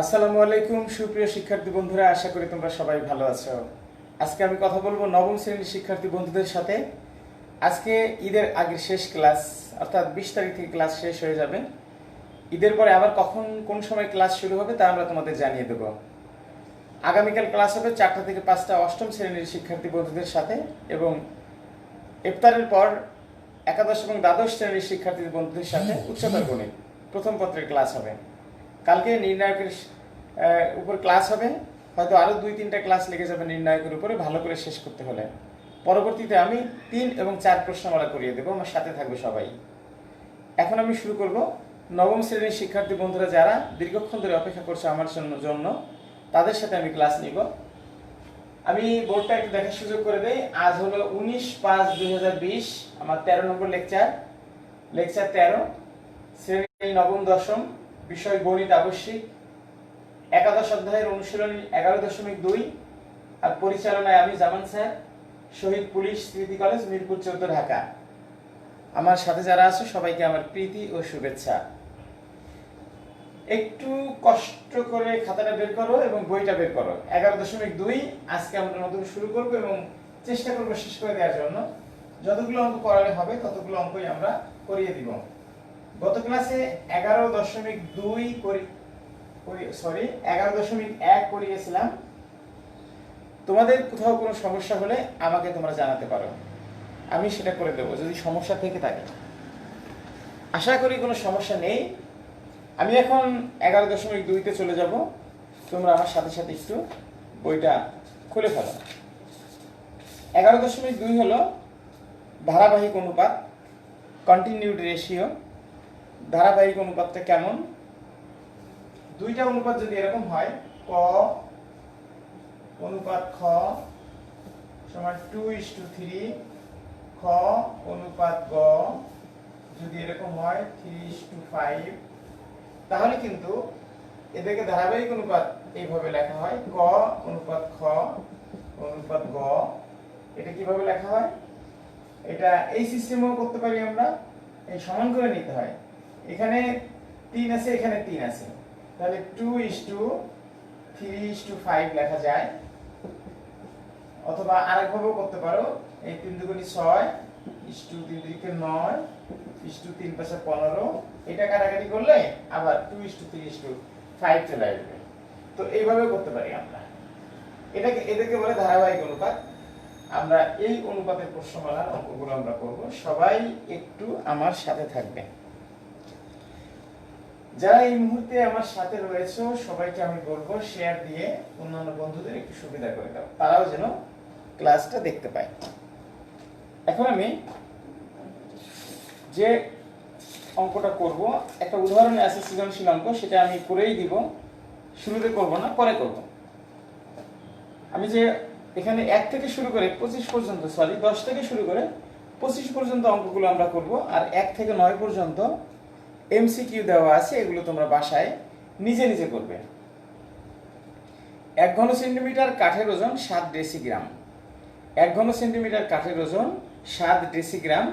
আসসালামু আলাইকুম সুপ্রিয় শিক্ষার্থী বন্ধুরা, আশা করি তোমরা সবাই ভালো আছো। আজকে আমি কথা বলবো নবম শ্রেণীর শিক্ষার্থী বন্ধুদের সাথে। আজকে ঈদের আগের শেষ ক্লাস, অর্থাৎ 20 তারিখ থেকে ক্লাস শেষ হয়ে যাবে। ঈদের পরে আবার কখন কোন সময় ক্লাস শুরু হবে তা আমরা তোমাদের জানিয়ে দেব। আগামীকাল ক্লাস হবে 4টা থেকে 5টা অষ্টম শ্রেণীর শিক্ষার্থী বন্ধুদের সাথে, এবং ইফতারের পর একাদশ এবং দ্বাদশ শ্রেণীর শিক্ষার্থী বন্ধুদের সাথে উচ্চতর গণিত প্রথম পত্রের ক্লাস হবে। কালকে নির্ণায়কের উপর ক্লাস হবে, হয়তো আরও 2-3টা ক্লাস লেগে যাবে নির্ণায়কের উপরে ভালো করে শেষ করতে হলে। পরবর্তীতে আমি 3 এবং 4 প্রশ্নমালা করিয়ে দেবো, আমার সাথে থাকবে সবাই। এখন আমি শুরু করব। নবম শ্রেণীর শিক্ষার্থী বন্ধুরা যারা দীর্ঘক্ষণ ধরে অপেক্ষা করছে আমার জন্য, তাদের সাথে আমি ক্লাস নিব। আমি বোর্ডটা একটু দেখার সুযোগ করে দেই। আজ হলো 19/5/2020, আমার 13 নম্বর লেকচার 13, শ্রেণী নবম দশম, বিষয় গণিত আবশ্যিক, একাদশ অধ্যায়ের অনুশীলনী 11.2, আর পরিচালনায় আমি জামান স্যার, শহীদ পুলিশ স্মৃতি কলেজ, মিরপুর 14, ঢাকা। আমার সাথে যারা আছে সবাইকে আমার প্রীতি ও শুভেচ্ছা। একটু কষ্ট করে খাতাটা বের করো এবং বইটা বের করো। 11.2 আজকে আমরা নতুন শুরু করব এবং চেষ্টা করব শেষ করে দেওয়ার জন্য। যতগুলো অঙ্ক করালে হবে ততগুলো অঙ্কই আমরা করিয়ে দিব। গত ক্লাসে 11.1 করিয়েছিলাম। তোমাদের কোথাও কোনো সমস্যা হলে আমাকে তোমরা জানাতে পারো, আমি সেটা করে দেবো যদি সমস্যা থেকে থাকে। আশা করি কোনো সমস্যা নেই। আমি এখন 11.2-তে চলে যাব। তোমরা আমার সাথে সাথে একটু বইটা খুলে ফেলো। 11.2 হলো ধারাবাহিক অনুপাত, কন্টিনিউড রেশিও। ধারাবাহিক অনুপাতটা কেমন? দুইটা অনুপাত যদি এরকম হয়, ক অনুপাত খ সমান 2:3, খ অনুপাত গ যদি এরকম হয় 3:5, তাহলে কিন্তু এদেরকে ধারাবাহিক অনুপাত এইভাবে লেখা হয়, ক অনুপাত খ অনুপাত গ। এটা কিভাবে লেখা হয়? এটা এই সিস্টেমেও করতে পারি আমরা, এই সমান করে নিতে হয়। এখানে 3 আছে, এখানে 3 আছে, তাহলে 2:3:5 লেখা যায়। অথবা আরেকভাবেও করতে পারো, এই 3 দুগুণী 6, 3 দুগুণী 9, 3 পাঁচে 15। এটা কাটাকাটি করলে আবার 2:3:5 চলে আসবে। তো এইভাবে করতে পারি আমরা। এদেরকে বলে ধারাবাহিক অনুপাত। আমরা এই অনুপাতের প্রশ্নমালার অঙ্কগুলো আমরা করব। সবাই একটু আমার সাথে থাকবে। যারা এই মুহূর্তে আমার সাথে রয়েছে সবাইকে আমি বলবো শেয়ার দিয়ে অন্যান্য বন্ধুদের একটু সুবিধা করে দাও, তারাও যেন ক্লাসটা দেখতে পায়। এখন আমি যে অঙ্কটা করব, একটা উদাহরণে আছে সৃজনশীল অঙ্ক, সেটা আমি করেই দিব। শুরুতে করব না, পরে করব। আমি যে এখানে 1 থেকে শুরু করে 25 পর্যন্ত, 10 থেকে শুরু করে 25 পর্যন্ত অঙ্কগুলো আমরা করব। আর 1 থেকে 9 পর্যন্ত এমসিকিউ দেওয়া আছে, এগুলো তোমরা বাসায় নিজে নিজে করবে। 1 ঘন সেন্টিমিটার কাঠের ওজন 7 ডেসিগ্রাম। 1 ঘন সেন্টিমিটার কাঠের ওজন 7 ডেসিগ্রাম।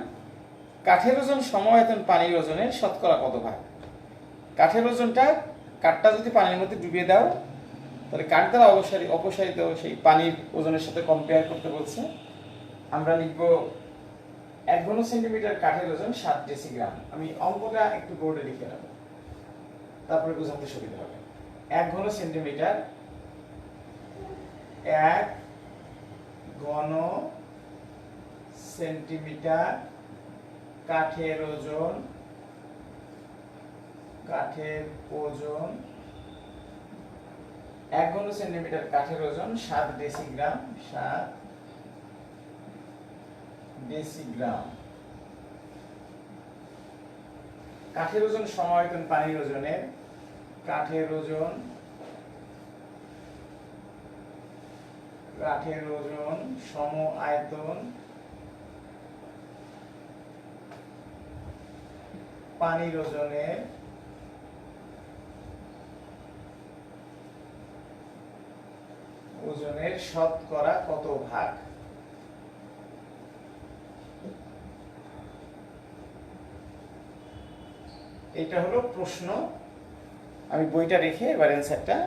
কাঠের ওজন সমায়তন পানির ওজনের শতকরা কত ভাগ? কাঠের ওজনটা, কাঠটা যদি পানির মধ্যে ডুবিয়ে দাও, তাহলে কাঠ দ্বারা অপসারিত সেই পানির ওজনের সাথে কম্পেয়ার করতে বলছে। আমরা লিখব 1 ঘন সেন্টিমিটার কাঠের ওজন 7 ডেসিগ্রাম। আমি অঙ্কটা একটু বোর্ডে লিখে নেব, তারপরে বোঝাতে সুবিধা হবে। 1 ঘন সেন্টিমিটার, 1 ঘন সেন্টিমিটার কাঠের ওজন 1 ঘন সেন্টিমিটার কাঠের ওজন 7 ডেসিগ্রাম। 7 ডেসিগ্রাম। কাঠের ওজন সমায়তন পানির ওজনের, কাঠের ওজন কাঠের ওজন সম আয়তন পানির ওজনের শতকরা কত ভাগ? এটা হলো প্রশ্ন। আমি বইটা রেখে এবার অ্যান্সারটা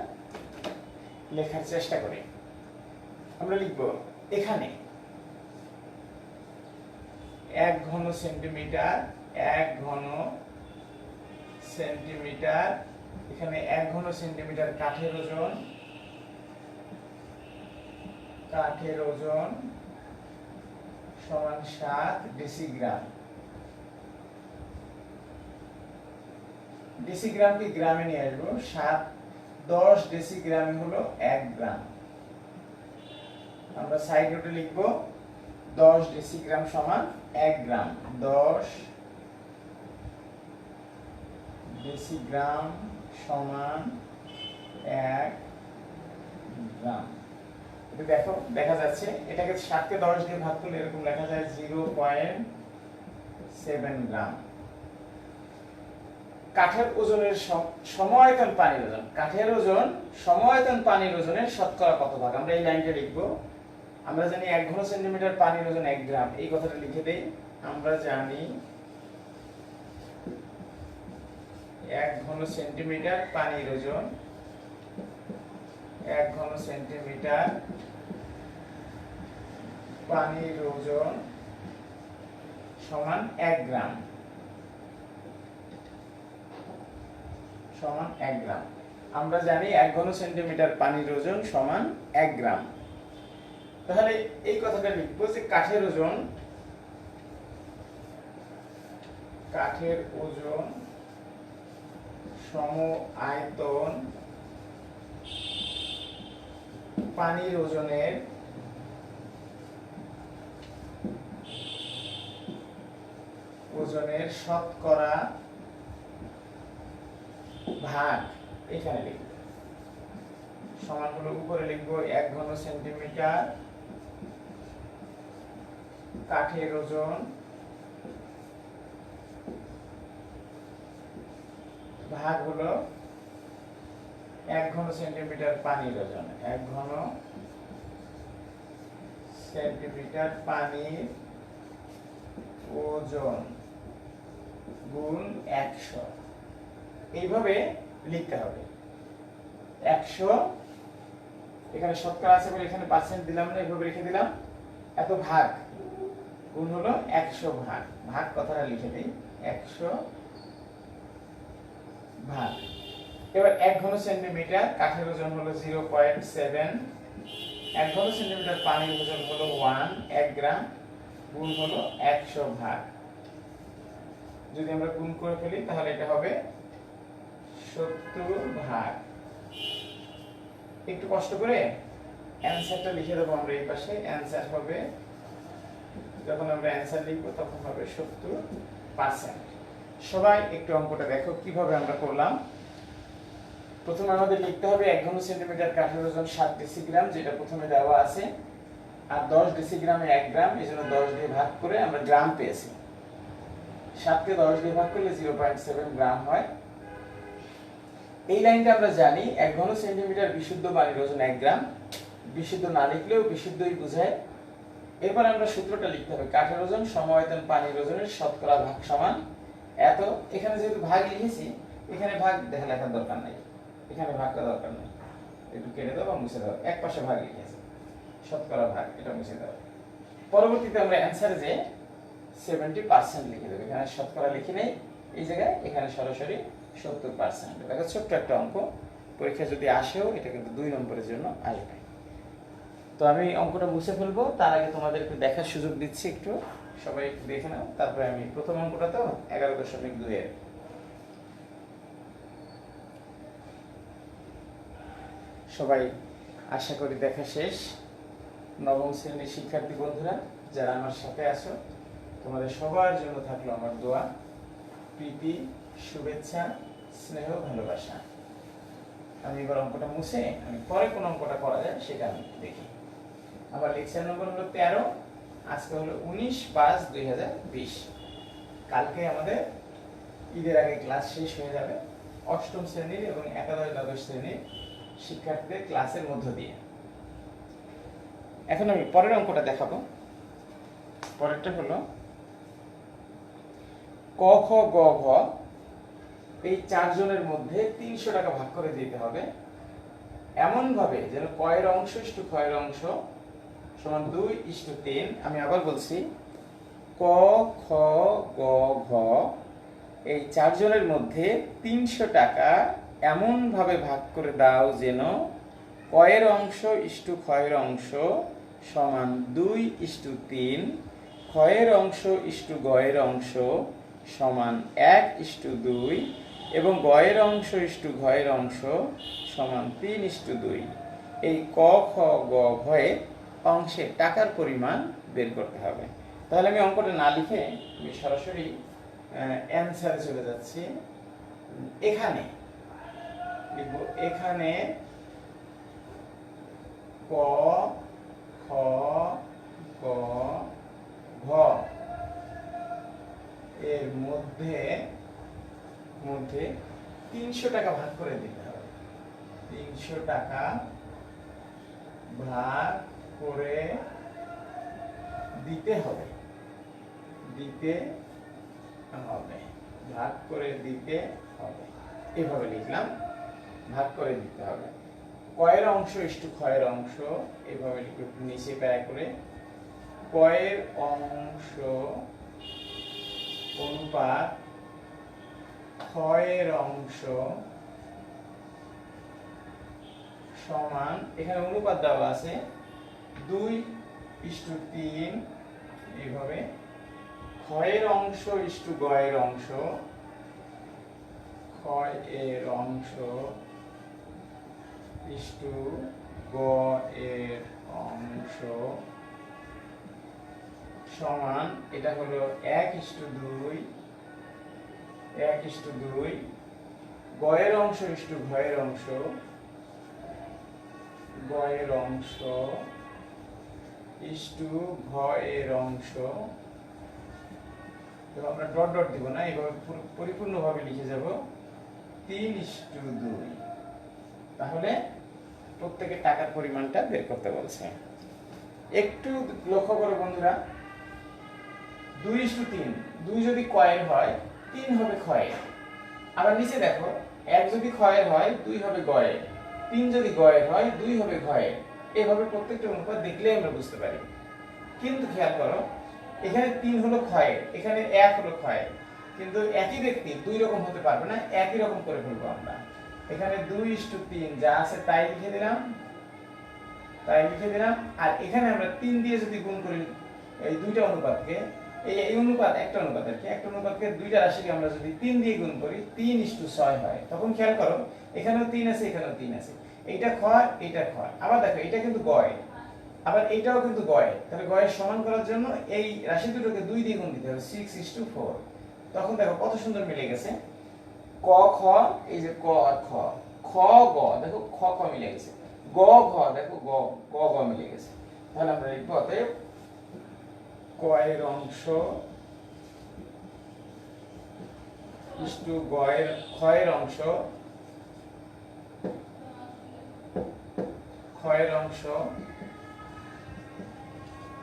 লেখার চেষ্টা করি। আমরা লিখব এখানে 1 ঘন সেন্টিমিটার, 1 ঘন সেন্টিমিটার, এখানে 1 ঘন সেন্টিমিটার কাঠের ওজন সমান 7 ডেসিগ্রাম। ডেসিগ্রামকে গ্রামে নিয়ে আসবো। 10 ডেসিগ্রাম হলো 1 গ্রাম। আমরা সাইড নোটে লিখব 10 ডেসিগ্রাম সমান 1 গ্রাম। 10 ডেসিগ্রাম সমান 1 গ্রাম। এটা দেখো, দেখা যাচ্ছে এটাকে 7 কে 10 দিয়ে ভাগ করলে এরকম লেখা যায় 0.7 গ্রাম। কাঠের ওজনের সমায়তন পানির ওজন, কাঠের ওজন সমায়তন পানির ওজনের শতকরা কত ভাগ? আমরা এই লাইনটা লিখব। আমরা জানি 1 ঘন সেন্টিমিটার পানির ওজন 1 গ্রাম, এই কথাটা লিখে দেই। আমরা জানি 1 ঘন সেন্টিমিটার পানির ওজন, 1 ঘন সেন্টিমিটার পানির ওজন সমান 1 গ্রাম, সমান 1 গ্রাম। আমরা জানি 1 ঘন সেন্টিমিটার পানির ওজন সমান 1 গ্রাম। তাহলে এই কথাটা লিখবো যে কাঠের ওজন সম আয়তন পানির ওজনের শতকরা ভাগ এখানে লিখব। সমান হলো উপরে লিখবো 1 ঘন সেন্টিমিটার কাঠের ওজন ভাগ হলো 1 ঘন সেন্টিমিটার পানির ওজন। 1 ঘন সেন্টিমিটার পানির ওজন গুণ 100। এইভাবে লিখতে হবে। 100 এখানে শতকরা আছে বলে এখানে পার্সেন্ট দিলাম না, এইভাবে লিখে দিলাম। এত ভাগ গুণ হলো 100 ভাগ। ভাগ কথাটা লিখে দিই, 100 ভাগ। এবার 1 ঘন সেন্টিমিটার কাঠের ওজন হলো 0.7, 1 ঘন সেন্টিমিটার পানির ওজন হলো 1 গ্রাম, গুণ হলো 100 ভাগ। যদি আমরা গুণ করে ফেলি তাহলে এটা হবে 70 ভাগ। একটু কষ্ট করে অ্যানসারটা লিখে দেবো আমরা এই পাশে। অ্যানসার হবে, যখন আমরা অ্যানসার লিখবো তখন হবে 70%। সবাই একটু অঙ্কটা দেখো কিভাবে আমরা করলাম। প্রথমে আমাদের লিখতে হবে 1 ঘন সেন্টিমিটার কাঠের ওজন 7 ডেসিগ্রাম, যেটা প্রথমে দেওয়া আছে, আর 10 ডেসিগ্রামে 1 গ্রাম, এজন্য 10 দিয়ে ভাগ করে আমরা গ্রাম পেয়েছি। 7 কে 10 দিয়ে ভাগ করলে 0.7 গ্রাম হয়। এই লাইনটা আমরা জানি 1 ঘন সেন্টিমিটার বিশুদ্ধ পানির ওজন 1 গ্রাম। বিশুদ্ধ না লিখলেও বিশুদ্ধই বোঝায়। এরপর আমরা সূত্রটা লিখতে হবে, কাঠের ওজন সমায়তন পানির ওজনের শতকরা ভাগ সমান এত। এখানে যেহেতু ভাগ লিখেছি, এখানে ভাগ দেখা লেখার দরকার নাই, এখানে ভাগটা দরকার নেই, একটু কেটে দাও বা মুছে দাও। এক পাশে ভাগ লিখেছি, শতকরা ভাগ, এটা মুছে দাও। পরবর্তীতে আমরা অ্যানসারে যে 70% লিখে দেবো। এখানে শতকরা লিখি নেই, এই জায়গায় এখানে সরাসরি 70%। দেখো ছোট্ট একটা অঙ্ক, পরীক্ষা যদি আসেও এটা কিন্তু 2 নম্বরের জন্য আসবে। তো আমি অঙ্কটা মুছে ফেলবো, তার আগে তোমাদেরকে দেখার সুযোগ দিচ্ছি, একটু সবাই একটু দেখে নাও। তারপরে আমি প্রথম অঙ্কটা তো 11.2 এর, সবাই আশা করি দেখা শেষ। নবম শ্রেণীর শিক্ষার্থী বন্ধুরা যারা আমার সাথে আছো, তোমাদের সবার জন্য থাকলো আমার দোয়া, প্রীতি, শুভেচ্ছা, স্নেহ, ভালোবাসা। আমি এবার অঙ্কটা মুছে আমি পরে কোন অঙ্কটা করা যায় সেটা আমি দেখি। আবার লেকচার নম্বর হলো 13, আজকে হলো 19/5/2020। কালকে আমাদের ঈদের আগে ক্লাস শেষ হয়ে যাবে অষ্টম শ্রেণীর এবং একাদশ দ্বাদশ শ্রেণীর শিক্ষার্থীদের ক্লাসের মধ্য দিয়ে। এখন আমি পরের অঙ্কটা দেখাবো। পরেরটা হলো ক খ গ ঘ, এই 4 জনের মধ্যে 300 টাকা ভাগ করে দিতে হবে এমন ভাবে যেন ক এর অংশ ইস্টু খ এর অংশ সমান 2:3। আমি আবার বলছি, ক খ গ ঘ এই 4 জনের মধ্যে 300 টাকা এমন ভাবে ভাগ করে দাও যেন ক এর অংশ ইস্টু খ এর অংশ সমান 2:3, খ এর অংশ ইস্টু গ এর অংশ সমান 1:2 এবং গ এর অংশ ইস্টু ঘ এর অংশ সমান 3:2। এই ক খ গ ঘ এর অংশে টাকার পরিমাণ বের করতে হবে। তাহলে আমি অঙ্কটা না লিখে আমি সরাসরি অ্যানসারে চলে যাচ্ছি। এখানে লিখব, এখানে ক খ গ ঘ এর মধ্যে 300 টাকা ভাগ করে দিতে হবে। 300 টাকা ভাগ করে দিতে হবে, ভাগ করে দিতে হবে, এভাবে লিখলাম, ভাগ করে দিতে হবে। ক এর অংশ ইস্টু খ এর অংশ এভাবে লিখে নিচে প্যারা করে, ক এর অংশ অনুপাত খ এর অংশ সমান, এখানে অনুপাত দেওয়া আছে 2:3, এইভাবে খ এর অংশ ইস্টু গ এর অংশ, খ এর অংশ ইস্টু গ এর অংশ সমান, এটা হলো 1:2, 1:2, গ এর অংশ ইস্টু ঘ এর অংশ, গ এর অংশ ইস্টু ঘ এর অংশ। আমরা ডট ডট দিব না, এইভাবে পরিপূর্ণভাবে লিখে যাব 3:2। তাহলে প্রত্যেকের টাকার পরিমাণটা বের করতে বলছে। একটু লক্ষ্য করো বন্ধুরা, 2:3, 2 যদি ক এর হয় 3 হবে খ এর। আবার নিচে দেখো, 1 যদি খ এর হয় 2 হবে গ এর, 3 যদি গ এর হয় 2 হবে ঘ এর। এভাবে প্রত্যেকটা অনুপাত দেখলে আমরা বুঝতে পারি। কিন্তু খেয়াল করো, এখানে 3 হলো খ এর, এখানে 1 হলো খ এর, কিন্তু একই ব্যক্তি দুই রকম হতে পারবে না, একই রকম করে ফেলবো আমরা। এখানে 2:3 যা আছে তাই লিখে দিলাম, আর এখানে আমরা 3 দিয়ে যদি গুণ করি এই দুইটা অনুপাতকে, এই অনুপাত একটা অনুপাত আর কি, একটা অনুপাতকে দুইটা রাশিকে আমরা যদি 3 দিয়ে গুণ করি 3:6 হয়। তখন খেয়াল করো, এখানেও 3 আছে, এখানেও 3 আছে, এইটা খ, এইটা খ। আবার দেখো, এটা কিন্তু গ এর, আবার এইটাও কিন্তু গ এর। তাহলে গ এর সমান করার জন্য এই রাশি দুটোকে 2 দিয়ে গুণ দিতে হবে, 6:4। তখন দেখো কত সুন্দর মিলে গেছে, ক খ, এই যে ক আর খ, খ গ, দেখো খ খ মিলে গেছে, গ ঘ, দেখো গ গ ঘ মিলে গেছে। তাহলে আমরা লিখব, অতএব ক এর অংশ ইস্টু গ এর খ এর অংশ, খ এর অংশ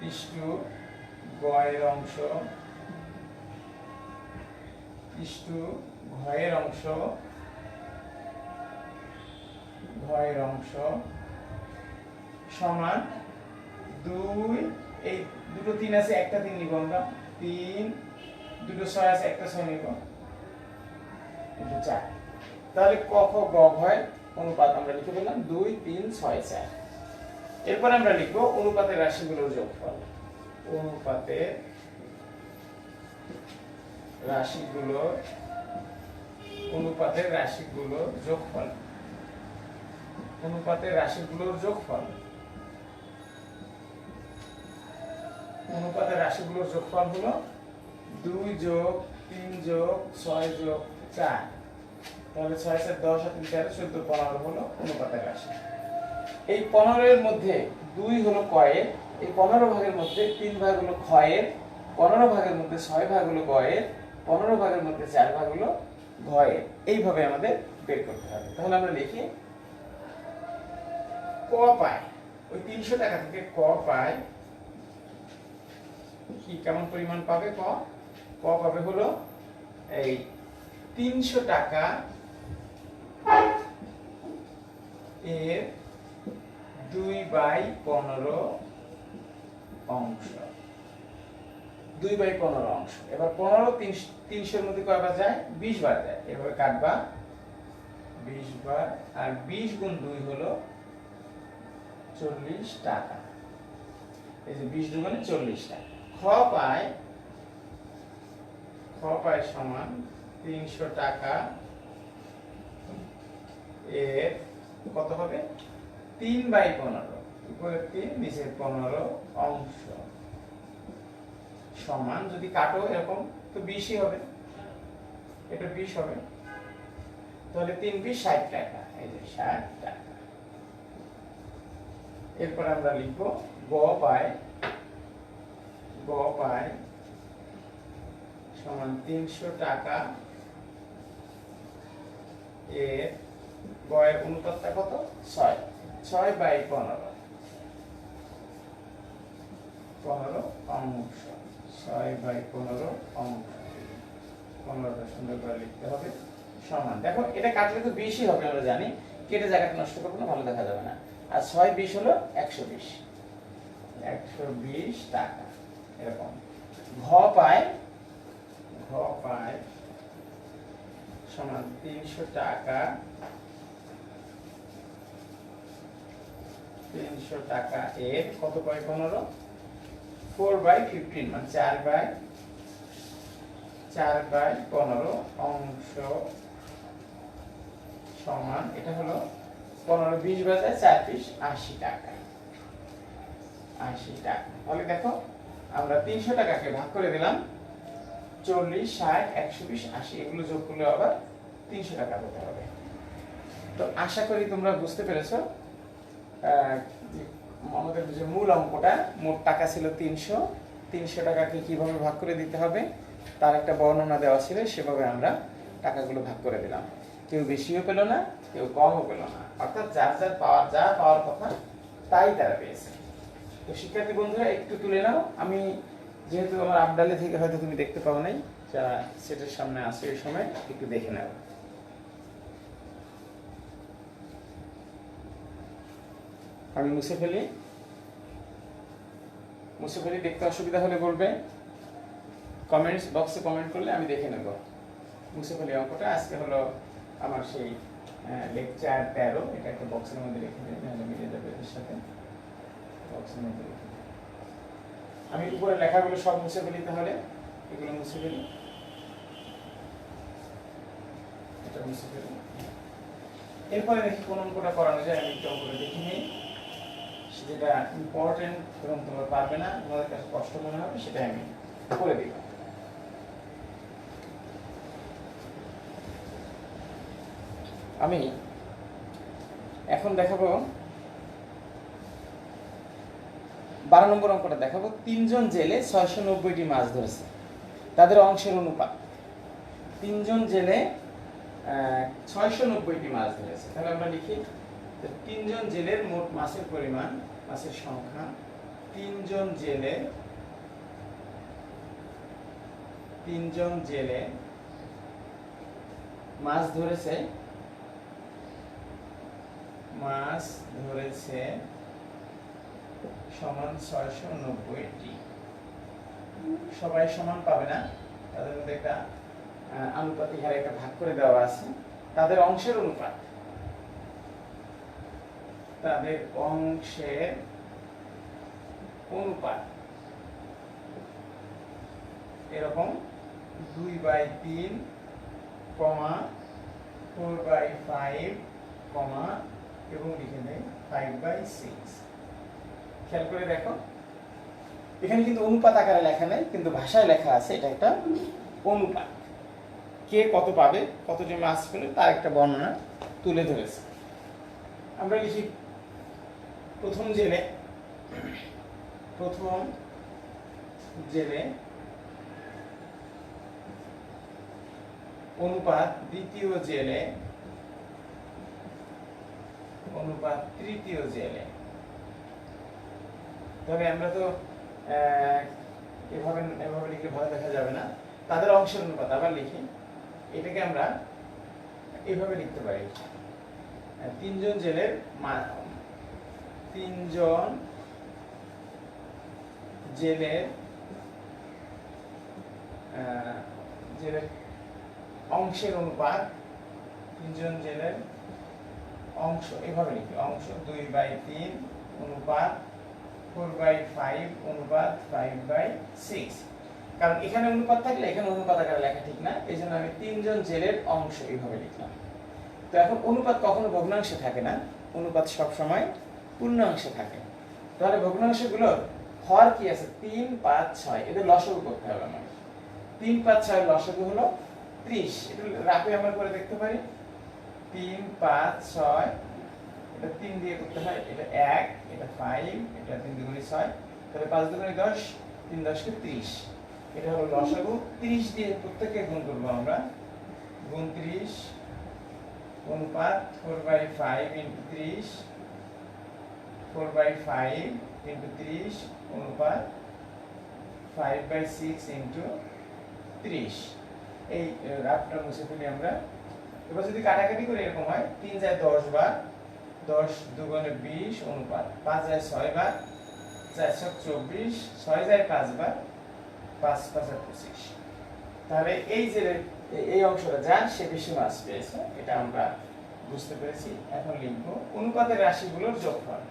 ইস্টু গ এর অংশ ইস্টু ঘ এর অংশ, ঘ এর অংশ সমান 2, এই দুটো 3 আছে, একটা 3 নিব আমরা, 3, দুটো 6 আছে, একটা 6 নিব, এটা 4। তাহলে ক খ গ ঘ এর অনুপাত আমরা লিখে দিলাম 2, 3, 6, 4। এরপর আমরা লিখব অনুপাতের রাশিগুলোর যোগফল। অনুপাতের রাশিগুলোর যোগফল, অনুপাতের রাশিগুলোর যোগফল, অনুপাতের রাশিগুলোর যোগফল হলো 2 যোগ 3 যোগ 6 যোগ 4। তাহলে 6 7 10 আর 3 13 14 15 হলো অনুপাতের রাশি। এই 15-এর মধ্যে 2 হলো কয়ের, এই 15 ভাগের মধ্যে 3 ভাগ হলো ক্ষয়ের, 15 ভাগের মধ্যে 6 ভাগ হলো গয়ের, 15 ভাগের মধ্যে 4 ভাগ হলো ঘয়ের। এইভাবে আমাদের বের করতে হবে। তাহলে আমরা লিখি ক পায়, ওই 300 টাকা থেকে ক পায় কি কেমন পরিমাণ পাবে? ক পাবে হলো এই 300 টাকা এর 2/15 অংশ। 2/15 অংশ। এবার 15 300-এর মধ্যে কয়বার যায়? 20 বার যায়। এভাবে কাটবা 20 বার, আর 20 গুণ 2 হলো 40 টাকা। এই যে 20 দুগুণে 40 টাকা। খ পায় সমান 300 টাকা এর কত হবে? 3/15, উপরে 3 নিচে 15 অংশ সমান, যদি কাটো এরকম তো 20ই হবে, এটা 20 হবে, তাহলে 3 20 60 টাকা। এই যে 60 টাকা। এরপর আমরা লিখব গ পায় সমান 300 টাকা এর গয়ের অনুপাতটা কত? 6, 6/15 অংশ, 6/15 অংশ। 15টা সুন্দর করে লিখতে হবে সমান। দেখো এটা কাটলে তো 20ই হবে, আমরা জানি, কেটে জায়গাটা নষ্ট করবো না, ভালো দেখা যাবে না। আর 6 20 হলো 120 টাকা। এরকম ঘ পায় সমান 300 টাকা এর কত পায়? 15, 4/15 মানে 4/15 অংশ সমান, এটা হলো 15 20 বাজায় 4 পিস 80 টাকা। 80 টাকা। তাহলে দেখো আমরা 300 টাকাকে ভাগ করে দিলাম 40 60 120 80, এগুলো যোগ করলে আবার 300 টাকা হতে হবে। তো আশা করি তোমরা বুঝতে পেরেছো আমাদের যে মূল অঙ্কটা, মোট টাকা ছিল 300 টাকাকে কিভাবে ভাগ করে দিতে হবে তার একটা বর্ণনা দেওয়া ছিল, সেভাবে আমরা টাকাগুলো ভাগ করে দিলাম। কেউ বেশিও পেল না, কেউ কমও পেল না, অর্থাৎ যার পাওয়ার কথা তাই তারা পেয়েছে। তো শিক্ষার্থী বন্ধুরা একটু তুলে নাও। আমি যেহেতু আমার আপডালে থেকে হয়তো তুমি দেখতে পাও নাই, যারা সেটের সামনে আসে এই সময় একটু দেখে নাও। আমি মুছে ফেলি, দেখতে অসুবিধা হলে বলবে, কমেন্টস বক্সে কমেন্ট করলে আমি দেখে নেব। মুছে ফেলি অঙ্কটা। আজকে হলো আমার সেই লেকচার 13, এটা একটা বক্সের মধ্যে রেখে দিই, নাহলে মিলে যাবে এর সাথে। বক্সের মধ্যে রেখে দিই। আমি উপরে লেখাগুলো সব মুছে ফেলি, তাহলে এগুলো মুছে ফেলি, এটা মুছে ফেলি। এরপরে দেখি কোন অঙ্কটা করানো যায়। আমি একটু অঙ্কটা দেখে নিই, যেটা ইম্পর্টেন্ট এবং তোমরা পারবে না, তোমাদের কাছে কষ্ট মনে হবে, সেটা আমি করে দিব। আমি এখন দেখাবো 12 নম্বর অঙ্কটা দেখাবো। 3 জন জেলে 690টি মাছ ধরেছে, তাদের অংশের অনুপাত। 3 জন জেলে 690টি মাছ ধরেছে। তাহলে আমরা লিখি 3 জন জেলের মোট মাছের পরিমাণ, মাছের সংখ্যা। 3 জন জেলে মাছ ধরেছে সমান 690টি। সবাই সমান পাবে না, তাদের মধ্যে একটা আনুপাতিক হারে একটা ভাগ করে দেওয়া আছে। তাদের অংশের অনুপাত, এরকম 2/3, 4/5, এবং লিখে দেয় 5/6। খেয়াল করে দেখো, এখানে কিন্তু অনুপাত আকারে লেখা নেই, কিন্তু ভাষায় লেখা আছে এটা একটা অনুপাত। কে কত পাবে, কতটি মাছ পেলে তার একটা বর্ণনা তুলে ধরেছে। আমরা লিখি প্রথম জেলে অনুপাত দ্বিতীয় জেলে অনুপাত তৃতীয় জেলে। তবে আমরা তো এভাবে লিখলে ভালো দেখা যাবে না, তাদের অংশের অনুপাত আবার লিখি। এটাকে আমরা এইভাবে লিখতে পারি, তিনজন জেলের অংশের অনুপাত, তিনজন জেলের অংশ এভাবে লিখি, অংশ 2/3 অনুপাত 4/5 অনুপাত 5/6। কারণ এখানে অনুপাত থাকলে এখানে অনুপাত আকারে লেখা ঠিক না, এই জন্য আমি তিনজন জেলের অংশ এইভাবে লিখলাম। তো এখন অনুপাত কখনো ভগ্নাংশে থাকে না, অনুপাত সব সময় পূর্ণাংশে থাকে। তাহলে ভগ্নাংশগুলোর হর কি আছে? 3, 5, 6, এদের লসাগু করতে হবে আমার। 3, 5, 6 এর লসাগু হলো 30। এটা রাফে আমরা করে দেখতে পারি। 3, 5, 6, এটা 3 দিয়ে করতে হয়, এটা 1, এটা 5, এটা 3 দুগুণে 6, তাহলে 5 দুগুণে 10, 3 10 কে 30। এটা হলো লসাগু। 30 দিয়ে প্রত্যেককে গুণ করব আমরা, গুণ 30 অনুপাত 4/5 ইনটু 30, 4/5 ইনটু 30 অনুপাত 5/6 ইনটু 30। এই রাফটা মুছে ফেলি আমরা। এবার যদি কাটাকাটি করে এরকম হয়, 3 যায় 10 বার, 10 দুগুণে 20 অনুপাত 5 যায় 6 বার, 4 7 24, 6 যায় 5 বার, 5 5 25। তাহলে এই যে এই অংশটা যার সে বেশি মাস পেয়েছে, এটা আমরা বুঝতে পেরেছি। এখন লিখব অনুপাতের রাশিগুলোর যোগফল।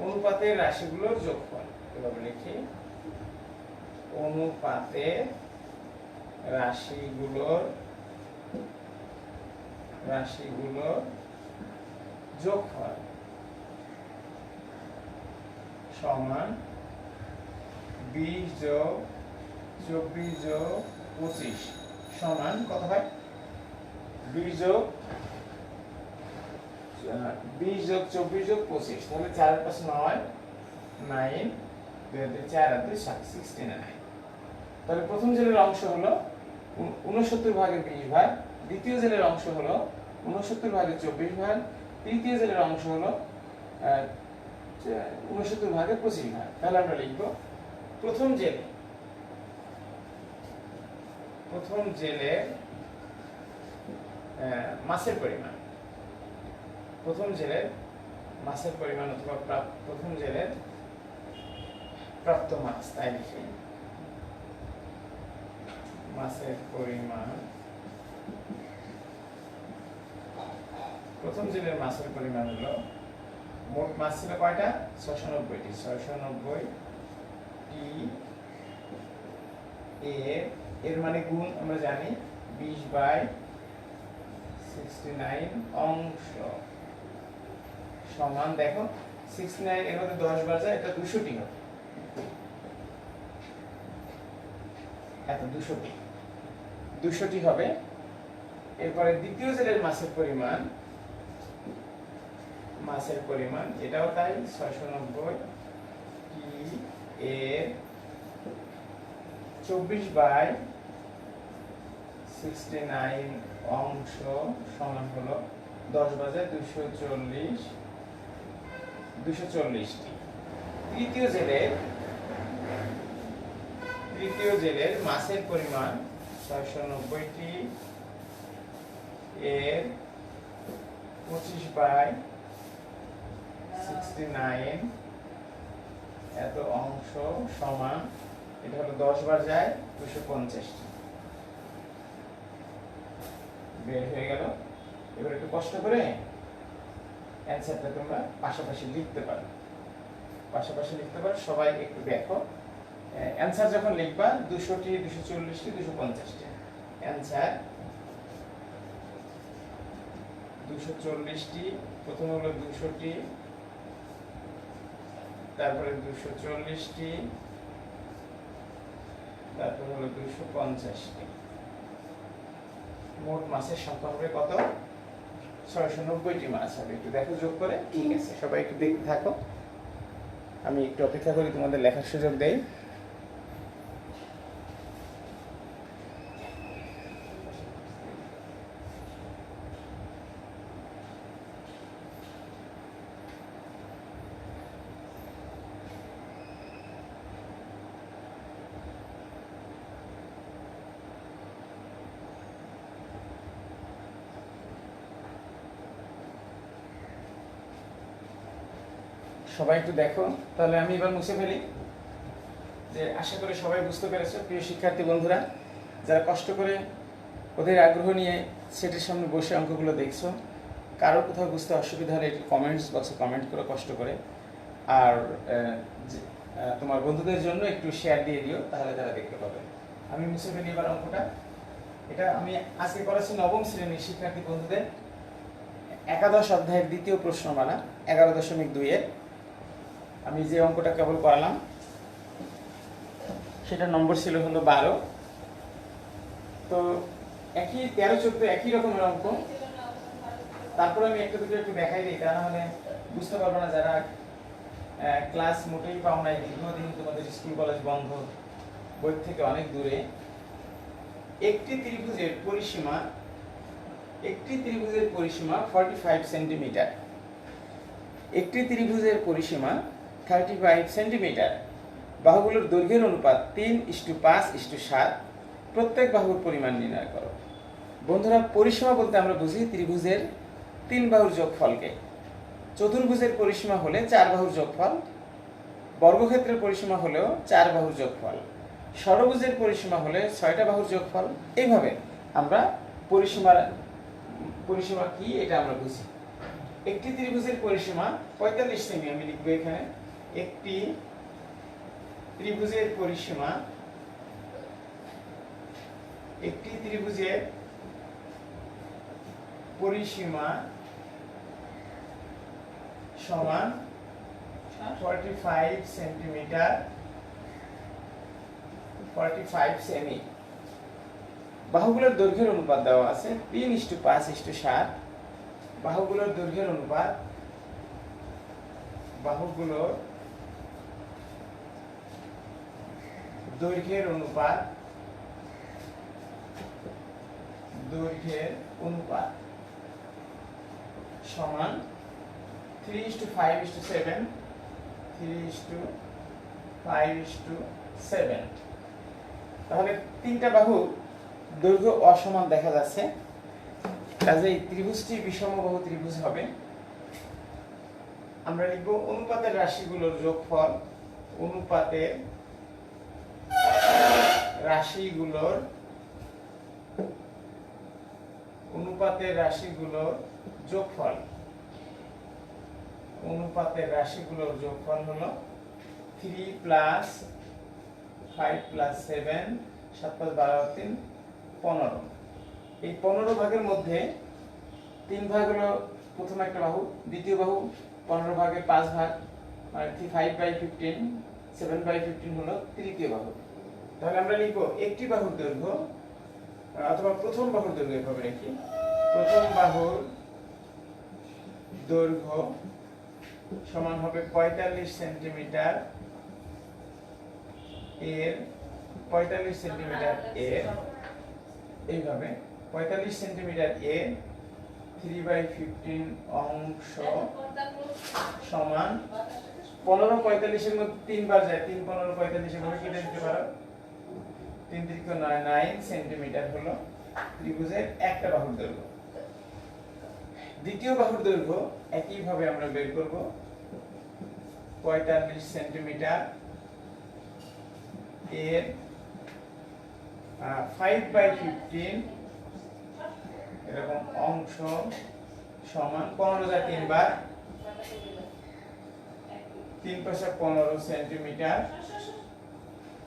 অনুপাতের রাশিগুলোর যোগফল এভাবে লিখি, অনুপাতের রাশিগুলোর যোগফল সমান 20 যোগ 24 যোগ 25 সমান কত হয়? 20 যোগ 24 যোগ 25, তাহলে 4 + 9, 9, 2 4 আর 2 7, 69। তাহলে প্রথম জেলের অংশ হলো 69 ভাগের 20 ভাগ, দ্বিতীয় জেলের অংশ হলো 69 ভাগের 24 ভাগ, তৃতীয় জেলের অংশ হলো 69 ভাগের 25 ভাগ। তাহলে আমরা লিখব প্রথম জেলের মাসের পরিমাণ, প্রথম জেলের মাসের পরিমাণ অথবা প্রথম জেলের প্রাপ্ত মাস, তাই লিখি মাসের পরিমাণ। প্রথম জেলের মাসের পরিমাণ হলো, মোট মাস ছিল কয়টা? 690টি। 690টি এর মানে গুণ আমরা জানি 20/69 অংশ সমান, দেখো 69 এর মধ্যে 10 বার যায়, এটা 200টি হবে, এত 200টি হবে। এরপরে দ্বিতীয় জেলের মাসের পরিমাণ এটাও তাই, 690টি এর 24/69 অংশ সমান হলো 10 বাজায় 240টি। তৃতীয় জেলের মাসের পরিমাণ 690টি এর 25/69 এত অংশ সমান, এটা হলো 10 বার যায় 250টি, বের হয়ে গেল। এবার একটু কষ্ট করে অ্যানসারটা তোমরা পাশাপাশি লিখতে পারো, সবাই একটু দেখো। অ্যানসার যখন লিখবা 200টি, 240টি, 250টি, অ্যানসার 240টি, প্রথম হলো 200টি, তারপরে 240টি, তারপর হলো 250টি। মোট মাসের সংখ্যা হবে কত? 690টি মাস হবে। একটু দেখো যোগ করে। ঠিক আছে, সবাই একটু দেখতে থাকো। আমি একটু অপেক্ষা করি, তোমাদের লেখার সুযোগ দেই। সবাই একটু দেখো, তাহলে আমি এবার মুছে ফেলি। যে আশা করি সবাই বুঝতে পেরেছো প্রিয় শিক্ষার্থী বন্ধুরা, যারা কষ্ট করে ওদের আগ্রহ নিয়ে সেটের সামনে বসে অঙ্কগুলো দেখছো, কারো কোথাও বুঝতে অসুবিধা হলে একটু কমেন্টস বক্সে কমেন্ট করো কষ্ট করে। আর তোমার বন্ধুদের জন্য একটু শেয়ার দিয়ে দিও, তাহলে তারা দেখতে পাবে। আমি মুছে ফেলি এবার অঙ্কটা। এটা আমি আজকে করেছি নবম শ্রেণীর শিক্ষার্থী বন্ধুদের একাদশ অধ্যায়ের দ্বিতীয় প্রশ্নমালা 11.2-এর। আমি যে অঙ্কটা কেবল করালাম সেটা নম্বর ছিল হলো 12। তো একই 13-14 একই রকমের অঙ্ক। তারপরে আমি একটা দুটো একটু দেখাই দিই, তা না হলে বুঝতে পারবো না। যারা ক্লাস মোটেই পাও নাই, দীর্ঘদিন তোমাদের স্কুল কলেজ বন্ধ, বই থেকে অনেক দূরে। একটি ত্রিভুজের পরিসীমা 45 সেন্টিমিটার। একটি ত্রিভুজের পরিসীমা 35 সেন্টিমিটার। বাহুগুলোর দৈর্ঘ্যের অনুপাত 3:5:7। প্রত্যেক বাহুর পরিমাণ নির্ণয় করো। বন্ধুরা, পরিসীমা বলতে আমরা বুঝি ত্রিভুজের 3 বাহুর যোগফলকে। চতুর্ভুজের পরিসীমা হলে 4 বাহুর যোগফল, বর্গক্ষেত্রের পরিসীমা হলেও 4 বাহুর যোগফল, ষড়ভুজের পরিসীমা হলে 6টা বাহুর যোগফল। এইভাবে আমরা পরিসীমা কি এটা আমরা বুঝি। একটি ত্রিভুজের পরিসীমা 45 সেমি, আমি লিখবো এখানে। একটি ত্রিভুজের পরিসীমা সমান 45 সেন্টিমিটার, 45 সেমি। বাহুগুলোর দৈর্ঘ্যের অনুপাত দেওয়া আছে 3:5:7। বাহুগুলোর দৈর্ঘ্যের অনুপাত সমান 3:5:7। 3:5:7। তাহলে তিনটা বাহু দৈর্ঘ্য অসমান দেখা যাচ্ছে, কাজেই ত্রিভুজটি বিষমবাহু ত্রিভুজ হবে। আমরা লিখব অনুপাতের রাশিগুলোর যোগফল। অনুপাতের রাশিগুলোর যোগফল। অনুপাতের রাশিগুলোর যোগফল হলো 3 + 5 + 7, 7 + 12 3 15। এই 15 ভাগের মধ্যে 3 ভাগ হলো প্রথম একটা বাহু, দ্বিতীয় বাহু 15 ভাগে 5 ভাগ, মানে 5/15, 7/15 হলো তৃতীয় বাহু। তাহলে আমরা লিখব একটি বাহুর দৈর্ঘ্য অথবা প্রথম বাহুর দৈর্ঘ্য এভাবে লিখি। প্রথম বাহুর দৈর্ঘ্য সমান হবে 45 সেন্টিমিটার এর 45 সেন্টিমিটার এর এইভাবে 45 সেন্টিমিটার এর 3/15 অংশ সমান 15 45 এর মধ্যে 3 বার যায়, 3 15 45 এভাবে কেটে দিতে পারো। 3 × 9 9 সেন্টিমিটার হলো ত্রিভুজের একটা বাহুর দৈর্ঘ্য। দ্বিতীয় বাহুর দৈর্ঘ্য একই ভাবে আমরা বের করব 45 সেন্টিমিটার এর 5/15 এরকম অংশ সমান 15 যায় 3 বার, 3 × 5 = 15 সেন্টিমিটার।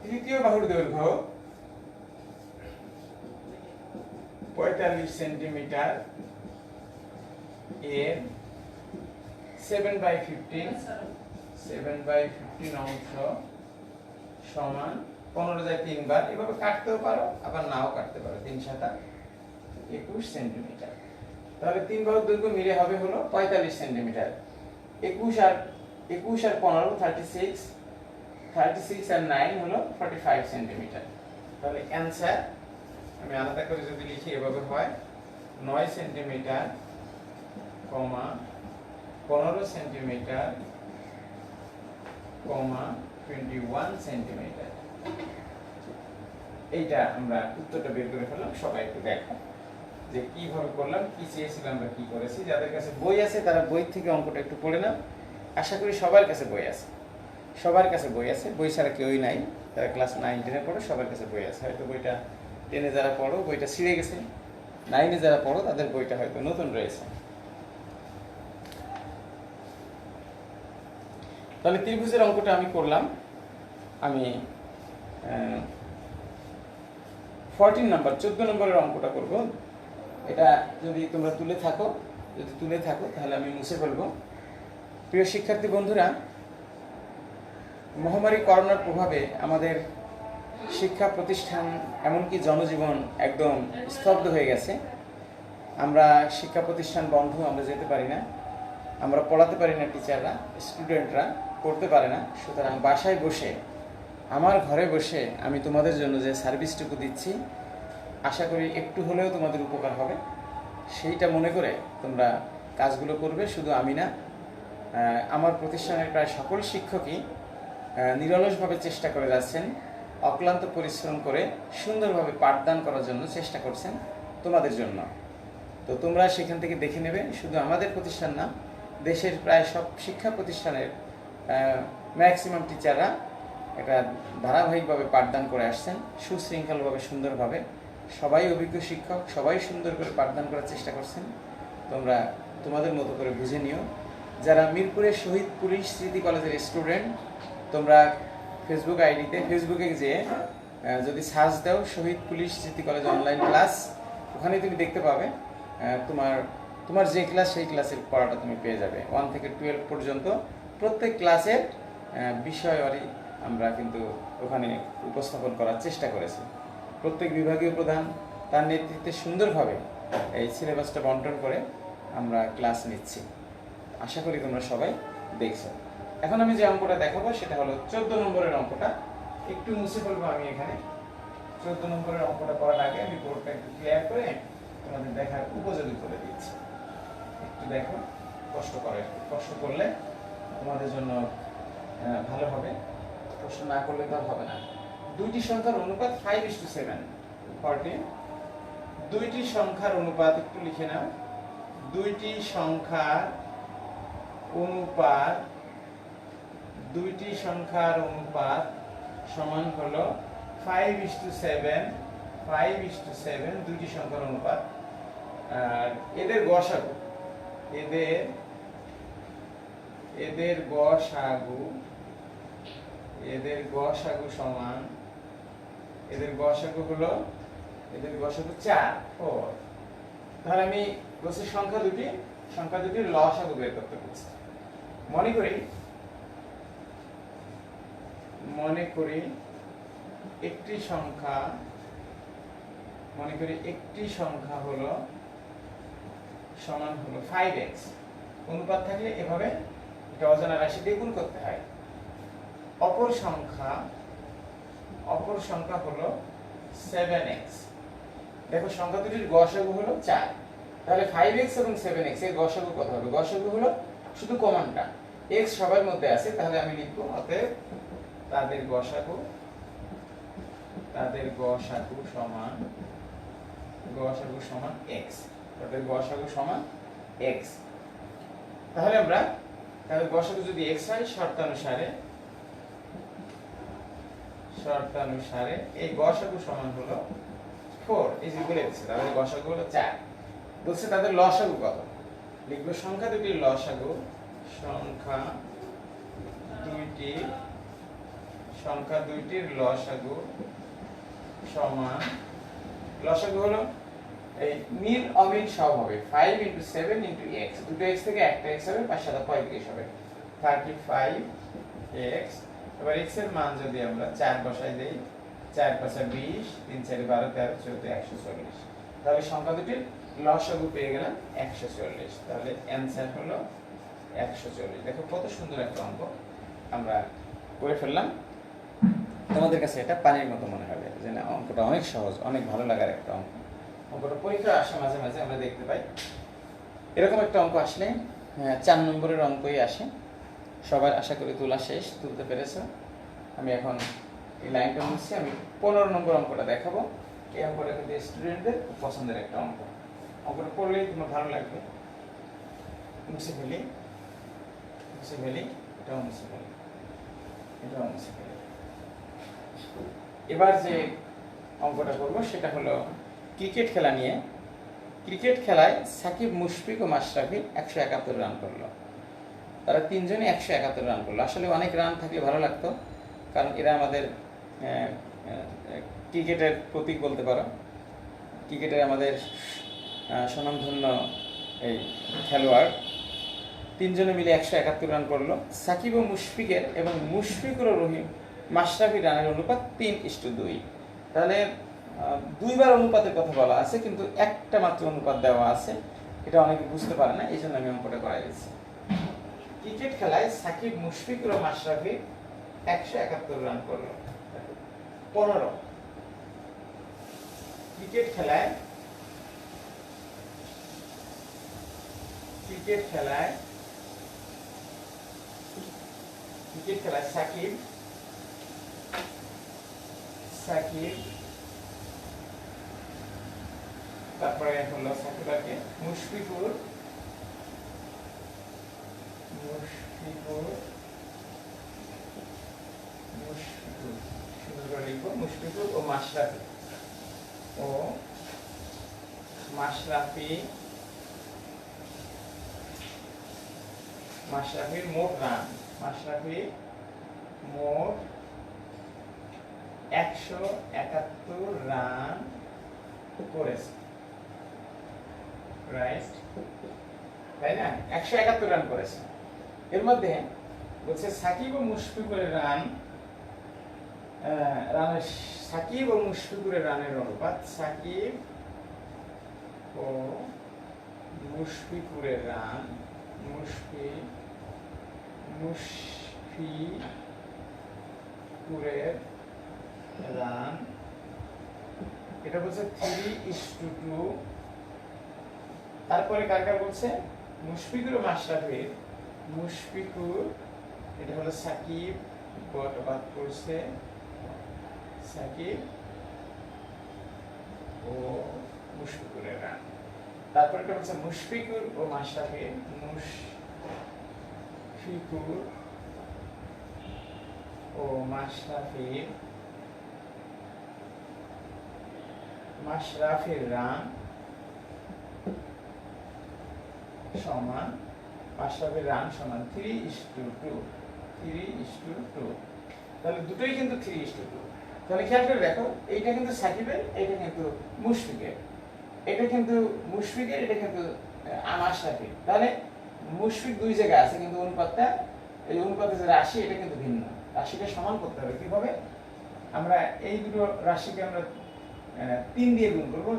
তৃতীয় বাহুর দৈর্ঘ্য 45 সেন্টিমিটার এর 7/15 অংশ সমান 15 যায় 3 বার। এভাবে কাটতেও পারো, আবার নাও কাটতে পারো। 3 × 7 = 21 সেন্টিমিটার। তাহলে 3 বাহুর দৈর্ঘ্য মিলে হবে হলো 45 সেন্টিমিটার। 21 আর 21 আর 15 36, 36 আর 9 হলো 45 সেন্টিমিটার। তাহলে অ্যান্সার আমি আলাদা করে যদি লিখি এভাবে হয় 9 সেন্টিমিটার, 15 সেন্টিমিটার, 21 সেন্টিমিটার। এইটা আমরা উত্তরটা বের করে ফেললাম। সবাই একটু দেখো যে কিভাবে করলাম, কি চেয়েছিলাম, আমরা কি করেছি। যাদের কাছে বই আছে তারা বই থেকে অঙ্কটা একটু পড়ে নাও। আশা করি সবার কাছে বই আছে, সবার কাছে বই আছে, বই ছাড়া কেউই নাই। যারা ক্লাস 9 10-এ পড়ো সবার কাছে বই আছে। হয়তো বইটা 10-এ যারা পড়ো বইটা ছিঁড়ে গেছে, 9-এ যারা পড়ো তাদের বইটা হয়তো নতুন রয়েছে। তাহলে ত্রিভুজের অঙ্কটা আমি করলাম। আমি 14 নম্বর 14 নম্বরের অঙ্কটা করব। এটা যদি তোমরা তুলে থাকো তাহলে আমি মুছে ফেলবো। প্রিয় শিক্ষার্থী বন্ধুরা, মহামারী করোনার প্রভাবে আমাদের শিক্ষা প্রতিষ্ঠান এমনকি জনজীবন একদম স্তব্ধ হয়ে গেছে। আমরা শিক্ষা প্রতিষ্ঠান বন্ধ, আমরা যেতে পারি না, আমরা পড়াতে পারি না, টিচাররা স্টুডেন্টরা পড়তে পারে না। সুতরাং বাসায় বসে, আমার ঘরে বসে আমি তোমাদের জন্য যে সার্ভিসটুকু দিচ্ছি, আশা করি একটু হলেও তোমাদের উপকার হবে। সেইটা মনে করে তোমরা কাজগুলো করবে। শুধু আমি না, আমার প্রতিষ্ঠানের প্রায় সকল শিক্ষকই নিরলসভাবে চেষ্টা করে যাচ্ছেন, অক্লান্ত পরিশ্রম করে সুন্দরভাবে পাঠদান করার জন্য চেষ্টা করছেন তোমাদের জন্য। তো তোমরা সেখান থেকে দেখে নেবে। শুধু আমাদের প্রতিষ্ঠান না, দেশের প্রায় সব শিক্ষা প্রতিষ্ঠানের ম্যাক্সিমাম টিচাররা এটা ধারাবাহিকভাবে পাঠদান করে আসছেন, সুশৃঙ্খলভাবে, সুন্দরভাবে। সবাই অভিজ্ঞ শিক্ষক, সবাই সুন্দর করে পাঠদান করার চেষ্টা করছেন। তোমরা তোমাদের মতো করে বুঝে নিও। যারা মিরপুরের শহীদ পুলিশ স্মৃতি কলেজের স্টুডেন্ট, তোমরা ফেসবুকে যেয়ে যদি সার্চ দাও শহীদ পুলিশ স্মৃতি কলেজ অনলাইন ক্লাস, ওখানে তুমি দেখতে পাবে তোমার যে ক্লাস সেই ক্লাসের পড়াটা তুমি পেয়ে যাবে। 1 থেকে 12 পর্যন্ত প্রত্যেক ক্লাসের বিষয়ওয়ারি আমরা কিন্তু ওখানে উপস্থাপন করার চেষ্টা করেছি। প্রত্যেক বিভাগীয় প্রধান তার নেতৃত্বে সুন্দরভাবে এই সিলেবাসটা বন্টন করে আমরা ক্লাস নিচ্ছি। আশা করি তোমরা সবাই দেখছো। এখন আমি যে অঙ্কটা দেখাবো সেটা হলো 14 নম্বরের অঙ্কটা। একটু মুছে ফেলবো আমি এখানে। 14 নম্বরের অঙ্কটা করার আগে আমি বোর্ডটা একটু ক্লিয়ার করে তোমাদের দেখার উপযোগী করে দিচ্ছি। একটু দেখো, কষ্ট করলে তোমাদের জন্য ভালো হবে, প্রশ্ন না করলে তো হবে না। দুইটি সংখ্যার অনুপাত 5:7। 14 দুইটি সংখ্যার অনুপাত, একটু লিখে নাও। দুইটি সংখ্যার অনুপাত সমান হলো 5:7। 5:7 দুইটি সংখ্যার অনুপাত। আর এদের গসাগু সমান, এদের গসাগু হলো 4। তাহলে আমি বলছি সংখ্যা দুটির লসাগু বের করতে বলছি। মনে করি একটি সংখ্যা হলো সমান হলো 5x। অনুপাত থাকলে এভাবে এটা অজানা রাশি দিয়ে গুণ করতে হয়। অপর সংখ্যা হলো 7x। দেখো সংখ্যা দুটির গসাগু হলো 4। তাহলে 5x এবং 7x এর গসাগু কত হবে? গসাগু হলো শুধু কমনটা x সবার মধ্যে আছে, তাহলে আমি লিখব অতএব তাদের গসাগু সমান x। তাদের গসাগু সমান x। তাহলে তাদের গসাগু যদি x হয়, শর্তানুসারে এই গসাগু সমান হলো 4। এই যে বলে দিচ্ছে তাদের গসাগু হলো 4। বলছে তাদের লসাগু কত? লিখবো সংখ্যা দুটির লসাগু সমান, লসাগু হলো এই মিল অমিল সব হবে 5 × 7 × x। দুটো x থেকে একটা x হবে, 5 7 35 হবে 35x। এবার x এর মান যদি আমরা 4 বসাই দেই, 4 × 5 = 20, 3 × 4 = 12, 13 14 140। তাহলে সংখ্যা দুটির লসাগু পেয়ে গেলাম 140। তাহলে অ্যানসার হলো 140। দেখো কত সুন্দর একটা অঙ্ক আমরা করে ফেললাম। তোমাদের কাছে এটা পানির মতো মনে হবে যে না, অঙ্কটা অনেক সহজ, অনেক ভালো লাগার একটা অঙ্ক। অঙ্কটা পরীক্ষা আসে মাঝে মাঝে আমরা দেখতে পাই। এরকম একটা অঙ্ক আসলে 4 নম্বরের অঙ্কই আসে। সবার আশা করি তোলা শেষ, তুলতে পেরেছো। আমি এখন এই লাইনটা মুছছি, আমি 15 নম্বর অঙ্কটা দেখাবো। এই অঙ্কটা কিন্তু স্টুডেন্টদের পছন্দের একটা অঙ্ক। অঙ্কটা পড়লেই তোমার ভালো লাগবে। মুছে ফেলি, এটাও মুছে ফেলি, এটাও মুছে ফেলি। এবার যে অঙ্কটা করবো সেটা হলো ক্রিকেট খেলা নিয়ে। ক্রিকেট খেলায় সাকিব, মুশফিক ও মাশরাফি 171 রান করলো। তারা তিনজনই 171 রান করলো। আসলে অনেক রান থাকলে ভালো লাগতো, কারণ এরা আমাদের ক্রিকেটের প্রতীক বলতে পারো। ক্রিকেটের আমাদের স্বনামধন্য এই খেলোয়াড়। তিনজনে মিলে 171 রান করলো। সাকিব ও মুশফিকের এবং মুশফিকুর ও রহিম মাশরাফি রানের অনুপাত 3:2। তাহলে দুইবার অনুপাতের কথা বলা আছে, কিন্তু একটা মাত্র অনুপাত দেওয়া আছে। এটা অনেকে বুঝতে পারে না, এই জন্য আমি অঙ্কটা করাই দিচ্ছি। ক্রিকেট খেলায় সাকিব, মুশফিকুর ও মাশরাফি 171 রান করলো। 15 ক্রিকেট খেলায় সাকিব তারপরে হলো সাকিবাকে মুশফিকুর ও মাশরাফির মোট রান, মোট 171 রান করেছে, রাইট? তাই না? 171 রান করেছে। এর মধ্যে বলছে সাকিব ও মুশফিকুরের রানের অনুপাত, সাকিব ও মুশফিকুরের রান, এটা বলছে 3:2। তারপরে কার কার বলছে? মুশফিকুর ও মাশরাফির। মুশফিকুর, এটা হলো সাকিব, বাদ করছে সাকিব ও মুশফিকুরের রান। তারপরে এটা হচ্ছে মুশফিকুর ও মাশরাফির, মাশরাফির রান সমান 3:2। তাহলে দুটোই কিন্তু 3:2। তাহলে খেয়াল করে দেখো, এইটা কিন্তু সাকিবের, এটা কিন্তু মুশফিকের, এটা কিন্তু মাশরাফির। তাহলে মুশফিক দুই জায়গায় আছে, কিন্তু অনুপাতটা, এই অনুপাতের যে রাশি, এটা কিন্তু ভিন্ন। রাশিটা সমান করতে হবে। কিভাবে? আমরা এই দুটো রাশিকে আমরা 3 দিয়ে গুণ করবো।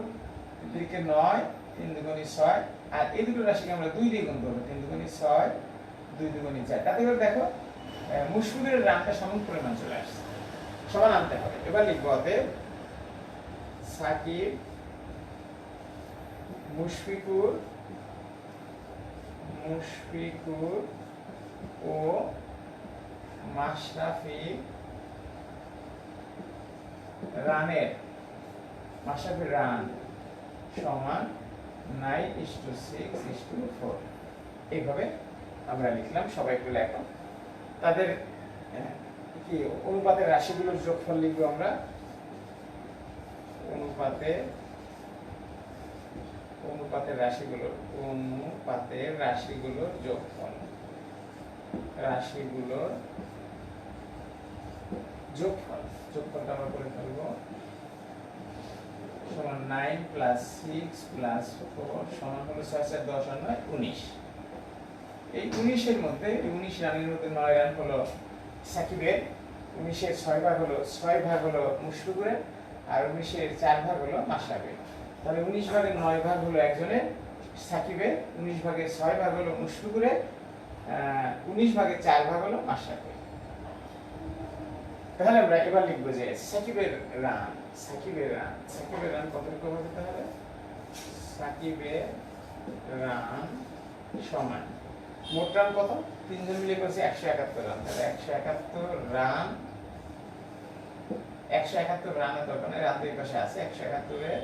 3 9, 3 দুগুণে 6। আর এই দুটো রাশিকে আমরা 2 দিয়ে গুণ করবো। 3 দুগুণে 6, 2 দুগুণে 4। তাতে করে দেখো মুশফিকুরের রানটা সমান পরিমাণ চলে আসছে। সমান আনতে হবে। এবার লিখবো অতএব সাকিব, মুশফিকুর ও মাশরাফি মাশরাফির রান সমান 9:6:4। এইভাবে আমরা লিখলাম। সবাই একটু লেখো। তাদের কি অনুপাতের রাশিগুলোর যোগফল লিখবো আমরা। অনুপাতের রাশিগুলোর যোগফল, যোগফলটা আমরা করে ফেলবো। সমান 9 + 6 + 4 সমান হলো 6 4 10 আর 9 19। এই 19 এর মধ্যে, 19 রানের মধ্যে 9 রান হলো সাকিবের, 19 এর 6 ভাগ হলো মুশফিকুরের, আর 19 এর 4 ভাগ হলো মাশরাফির। তাহলে 19 ভাগের 9 ভাগ হলো একজনের সাকিবের, 19 ভাগের 6 ভাগ হলো মুশফিকুরের, 19/4 হলো মাশরাফি। তাহলে আমরা এবার লিখবো যে সাকিবের রান কতটুকু হবে? তাহলে সাকিবের রান সমান মোট রান কত? তিনজন মিলে করেছে 171 রান। তাহলে 171 রানের দরকার নেই, রান দুই পাশে আছে। 171 এর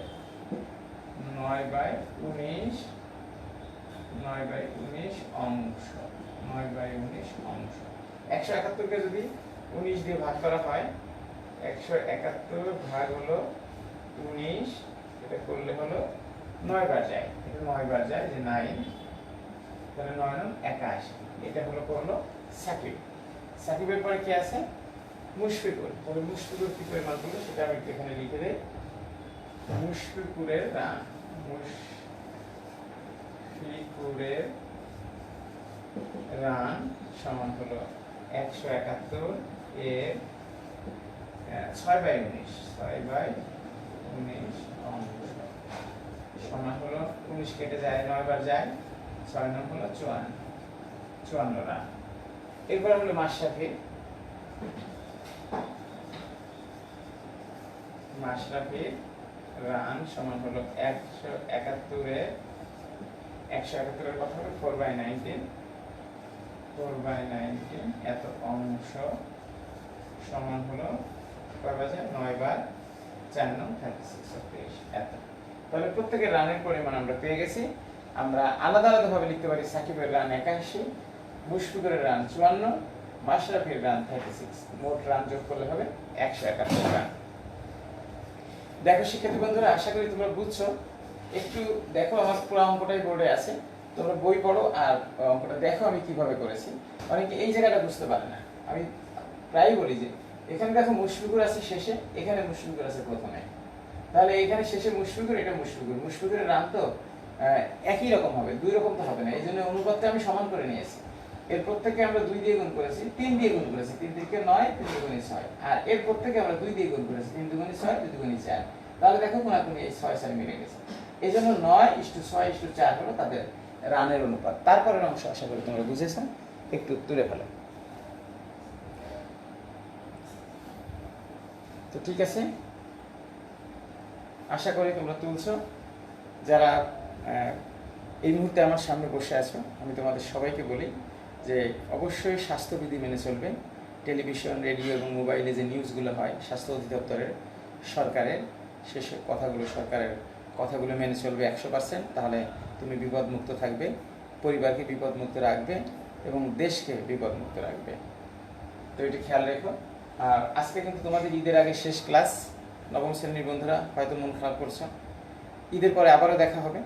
9/19 অংশ 171 কে যদি 19 দিয়ে ভাগ করা হয়, 171 ভাগ হলো 19, এটা করলে হলো 9 বার যায়, এটা 9 বার যায়, যে 9, তাহলে 9 9 21। এটা হলো করলো সাকিব। সাকিবের পরে কি আছে? মুশফিকুর। তাহলে মুশফিকুর কি পরিমাণ করলো সেটা আমি এখানে লিখে দেই। মুশফিকুরের রান সমান হলো 171 এর 6/19 অংশ সমান হলো 19 কেটে যায়, 9 বার যায়, 6 9 হলো 54 রান। এরপর হলো মাশরাফির রান সমান হলো 171 এর কথা হলো 4/19 এত অংশ সমান হলো কয় বাজে? 9 বার 4 9 36 এত। তাহলে প্রত্যেকের রানের পরিমাণ আমরা পেয়ে গেছি। আমরা আলাদা ভাবে লিখতে পারি সাকিবের রান 81, মুশফিকুরের রান 54, মাশরাফির রান 36। মোট রান যোগ করলে হবে 171 রান। দেখো শিক্ষার্থী বন্ধুরা, আশা করি তোমরা বুঝছো। একটু দেখো, আমার পুরো অঙ্কটাই বোর্ডে আছে, তোমরা বই পড়ো আর অঙ্কটা দেখো আমি কিভাবে করেছি। অনেকে এই জায়গাটা বুঝতে পারে না। আমি প্রায়ই বলি যে এখানে দেখো মুশফিকুর আছে শেষে, এখানে মুশফিকুর আছে প্রথমে। তাহলে এখানে শেষে মুশফিকুর, এটা মুশফিকুরের রান তো একই রকম হবে, দুই রকম তো হবে না। এই জন্য অনুপাতটা আমি সমান করে নিয়েছি। এর প্রত্যেককে আমরা 2 দিয়ে গুণ করেছি, 3 দিয়ে গুণ করেছি, 3 3 9, 3 2 6। আর এর প্রত্যেককে আমরা 2 দিয়ে গুণ করেছি, 3 2 6, 2 2 4। তাহলে দেখো কোনাকুনি এই 6 4 মিলে গেছে। এই জন্য 9:6:4 হলো তাদের রানের অনুপাত। তারপরের অংশ আশা করি তোমরা বুঝেছো, একটু তুলে ফেলো। তো ঠিক আছে, আশা করি তোমরা তুলছো। যারা এই মুহূর্তে আমার সামনে বসে আছো, আমি তোমাদের সবাইকে বলি যে অবশ্যই স্বাস্থ্যবিধি মেনে চলবে। টেলিভিশন, রেডিও এবং মোবাইলে যে নিউজগুলো হয় স্বাস্থ্য অধিদপ্তরের, সরকারের, সেসব সরকারের কথাগুলো মেনে চলবে 100%। তাহলে তুমি বিপদমুক্ত থাকবে, পরিবারকে বিপদমুক্ত রাখবে এবং দেশকে বিপদমুক্ত রাখবে। তো এটি খেয়াল রেখো। আর আজকে কিন্তু তোমাদের ঈদের আগে শেষ ক্লাস। নবম শ্রেণীর বন্ধুরা হয়তো মন খারাপ করছো, ঈদের পরে আবারও দেখা হবে,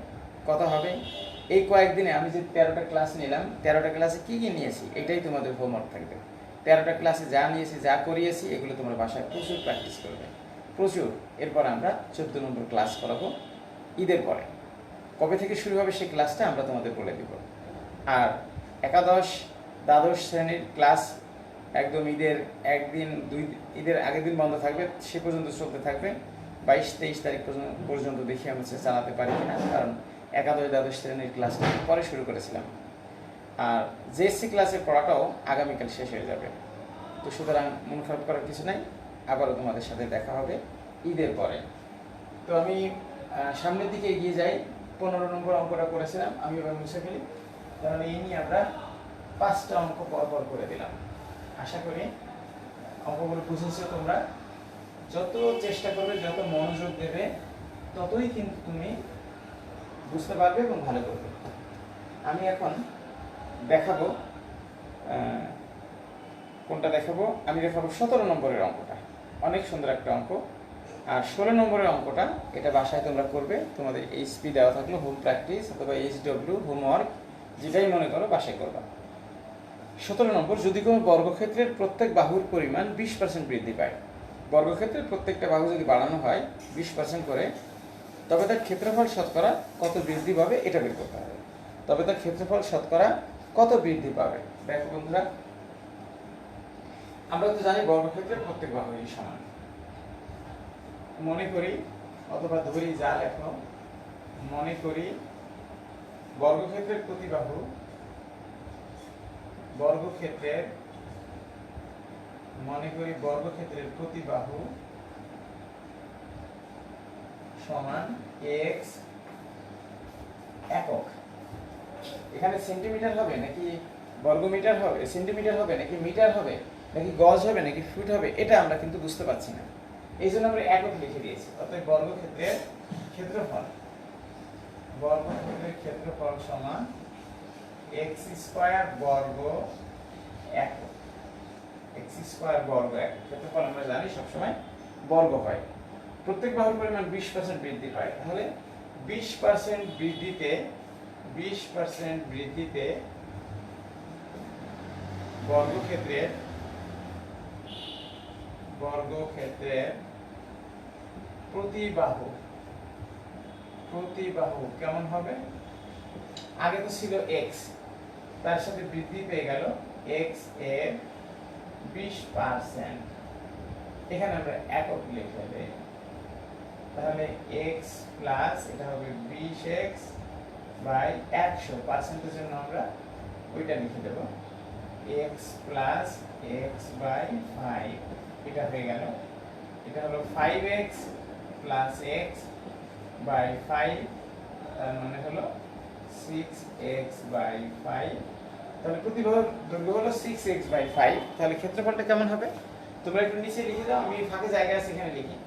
কথা হবে। এই কয়েকদিনে আমি যে 13টা ক্লাস নিলাম, 13টা ক্লাসে কি কি নিয়েছি এটাই তোমাদের হোমওয়ার্ক থাকবে। 13টা ক্লাসে যা নিয়েছি, যা করিয়েছি, এগুলো তোমরা বাসায় প্রচুর প্র্যাকটিস করবে, প্রচুর। এরপর আমরা 14 নম্বর ক্লাস করাবো ঈদের পরে। কবে থেকে শুরু হবে সেই ক্লাসটা আমরা তোমাদের বলে দিব। আর একাদশ, দ্বাদশ শ্রেণীর ক্লাস একদম ঈদের ঈদের আগের দিন বন্ধ থাকবে, সে পর্যন্ত চলতে থাকবে। 22-23 তারিখ পর্যন্ত দেখি আমি চালাতে পারি কিনা, কারণ একাদশ দ্বাদশ শ্রেণীর ক্লাসটা পরে শুরু করেছিলাম। আর জেএসসি ক্লাসের পড়াটাও আগামীকাল শেষ হয়ে যাবে। তো সুতরাং মন খারাপ করার কিছু নাই, আবারও তোমাদের সাথে দেখা হবে ঈদের পরে। তো আমি সামনের দিকে এগিয়ে যাই। 15 নম্বর অঙ্কটা করেছিলাম, আমি এবার মুছে ফেলি। তাহলে এই নিয়ে আমরা 5টা অঙ্ক পরপর করে দিলাম। আশা করি অঙ্কগুলো বুঝেছো তোমরা। যত চেষ্টা করবে, যত মনোযোগ দেবে, ততই কিন্তু তুমি বুঝতে পারবে এবং ভালো করবে। আমি এখন দেখাবো, কোনটা দেখাবো? আমি দেখাবো 17 নম্বরের অঙ্কটা। অনেক সুন্দর একটা অঙ্ক। আর 16 নম্বরের অঙ্কটা, এটা বাসায় তোমরা করবে। তোমাদের এইচপি দেওয়া থাকলো, হোম প্র্যাকটিস অথবা HW হোমওয়ার্ক, যেটাই মনে করো বাসায় করবা। 17 নম্বর, যদি কোনো বর্গক্ষেত্রের প্রত্যেক বাহুর পরিমাণ 20% বৃদ্ধি পায়, বর্গক্ষেত্রের প্রত্যেকটা বাহু যদি বাড়ানো হয় 20% করে, তবে তার ক্ষেত্রফল শতকরা কত বৃদ্ধি পাবে এটা বের করতে হবে। তবে তার ক্ষেত্রফল শতকরা কত বৃদ্ধি পাবে? দেখো বন্ধুরা, আমরা তো জানি বর্গক্ষেত্রের প্রত্যেক বাহুই সমান। মনে করি অথবা ধরি, যা লেখো, মনে করি বর্গক্ষেত্রের প্রতি বাহু বর্গক্ষেত্রের, মনে করি বর্গক্ষেত্রের প্রতি বাহু সমান x একক। এখানে সেন্টিমিটার হবে নাকি বর্গমিটার হবে, সেন্টিমিটার হবে নাকি মিটার হবে নাকি গজ হবে নাকি ফুট হবে, এটা আমরা কিন্তু বুঝতে পারছি না, এই জন্য আমরা একক লিখে দিয়েছি। অতএব বর্গক্ষেত্রের ক্ষেত্রফল, বর্গক্ষেত্রের ক্ষেত্রফল সমান x স্কয়ার বর্গ একক, x স্কয়ার বর্গ একক। ক্ষেত্রফল আমরা জানি সবসময় বর্গ হয়। প্রত্যেক বাহুর পরিমাণ 20% বৃদ্ধি পায়, তাহলে 20% বৃদ্ধিতে, 20% বৃদ্ধিতে বর্গক্ষেত্রের, বর্গক্ষেত্রের প্রতি বাহু, প্রতি বাহু কেমন হবে? আগে তো ছিল x, তার সাথে বৃদ্ধি পেয়ে গেল x এর 20%। এখানে আমরা একক লিখে দেই, তাহলে x প্লাস এটা হবে 20x বাই 100, পার্সেন্টের জন্য আমরা ওইটা লিখে দেব x প্লাস x বাই 5, এটা হয়ে গেল, এটা হলো 5x প্লাস x বাই 5, তার মানে হলো 6x বাই 5। তাহলে প্রতি বাহুর দৈর্ঘ্য হলো 6x বাই 5। তাহলে ক্ষেত্রফলটা কেমন হবে তোমরা একটু নিচে লিখে দাও, আমি ফাঁকা জায়গা আছে এখানে লিখি।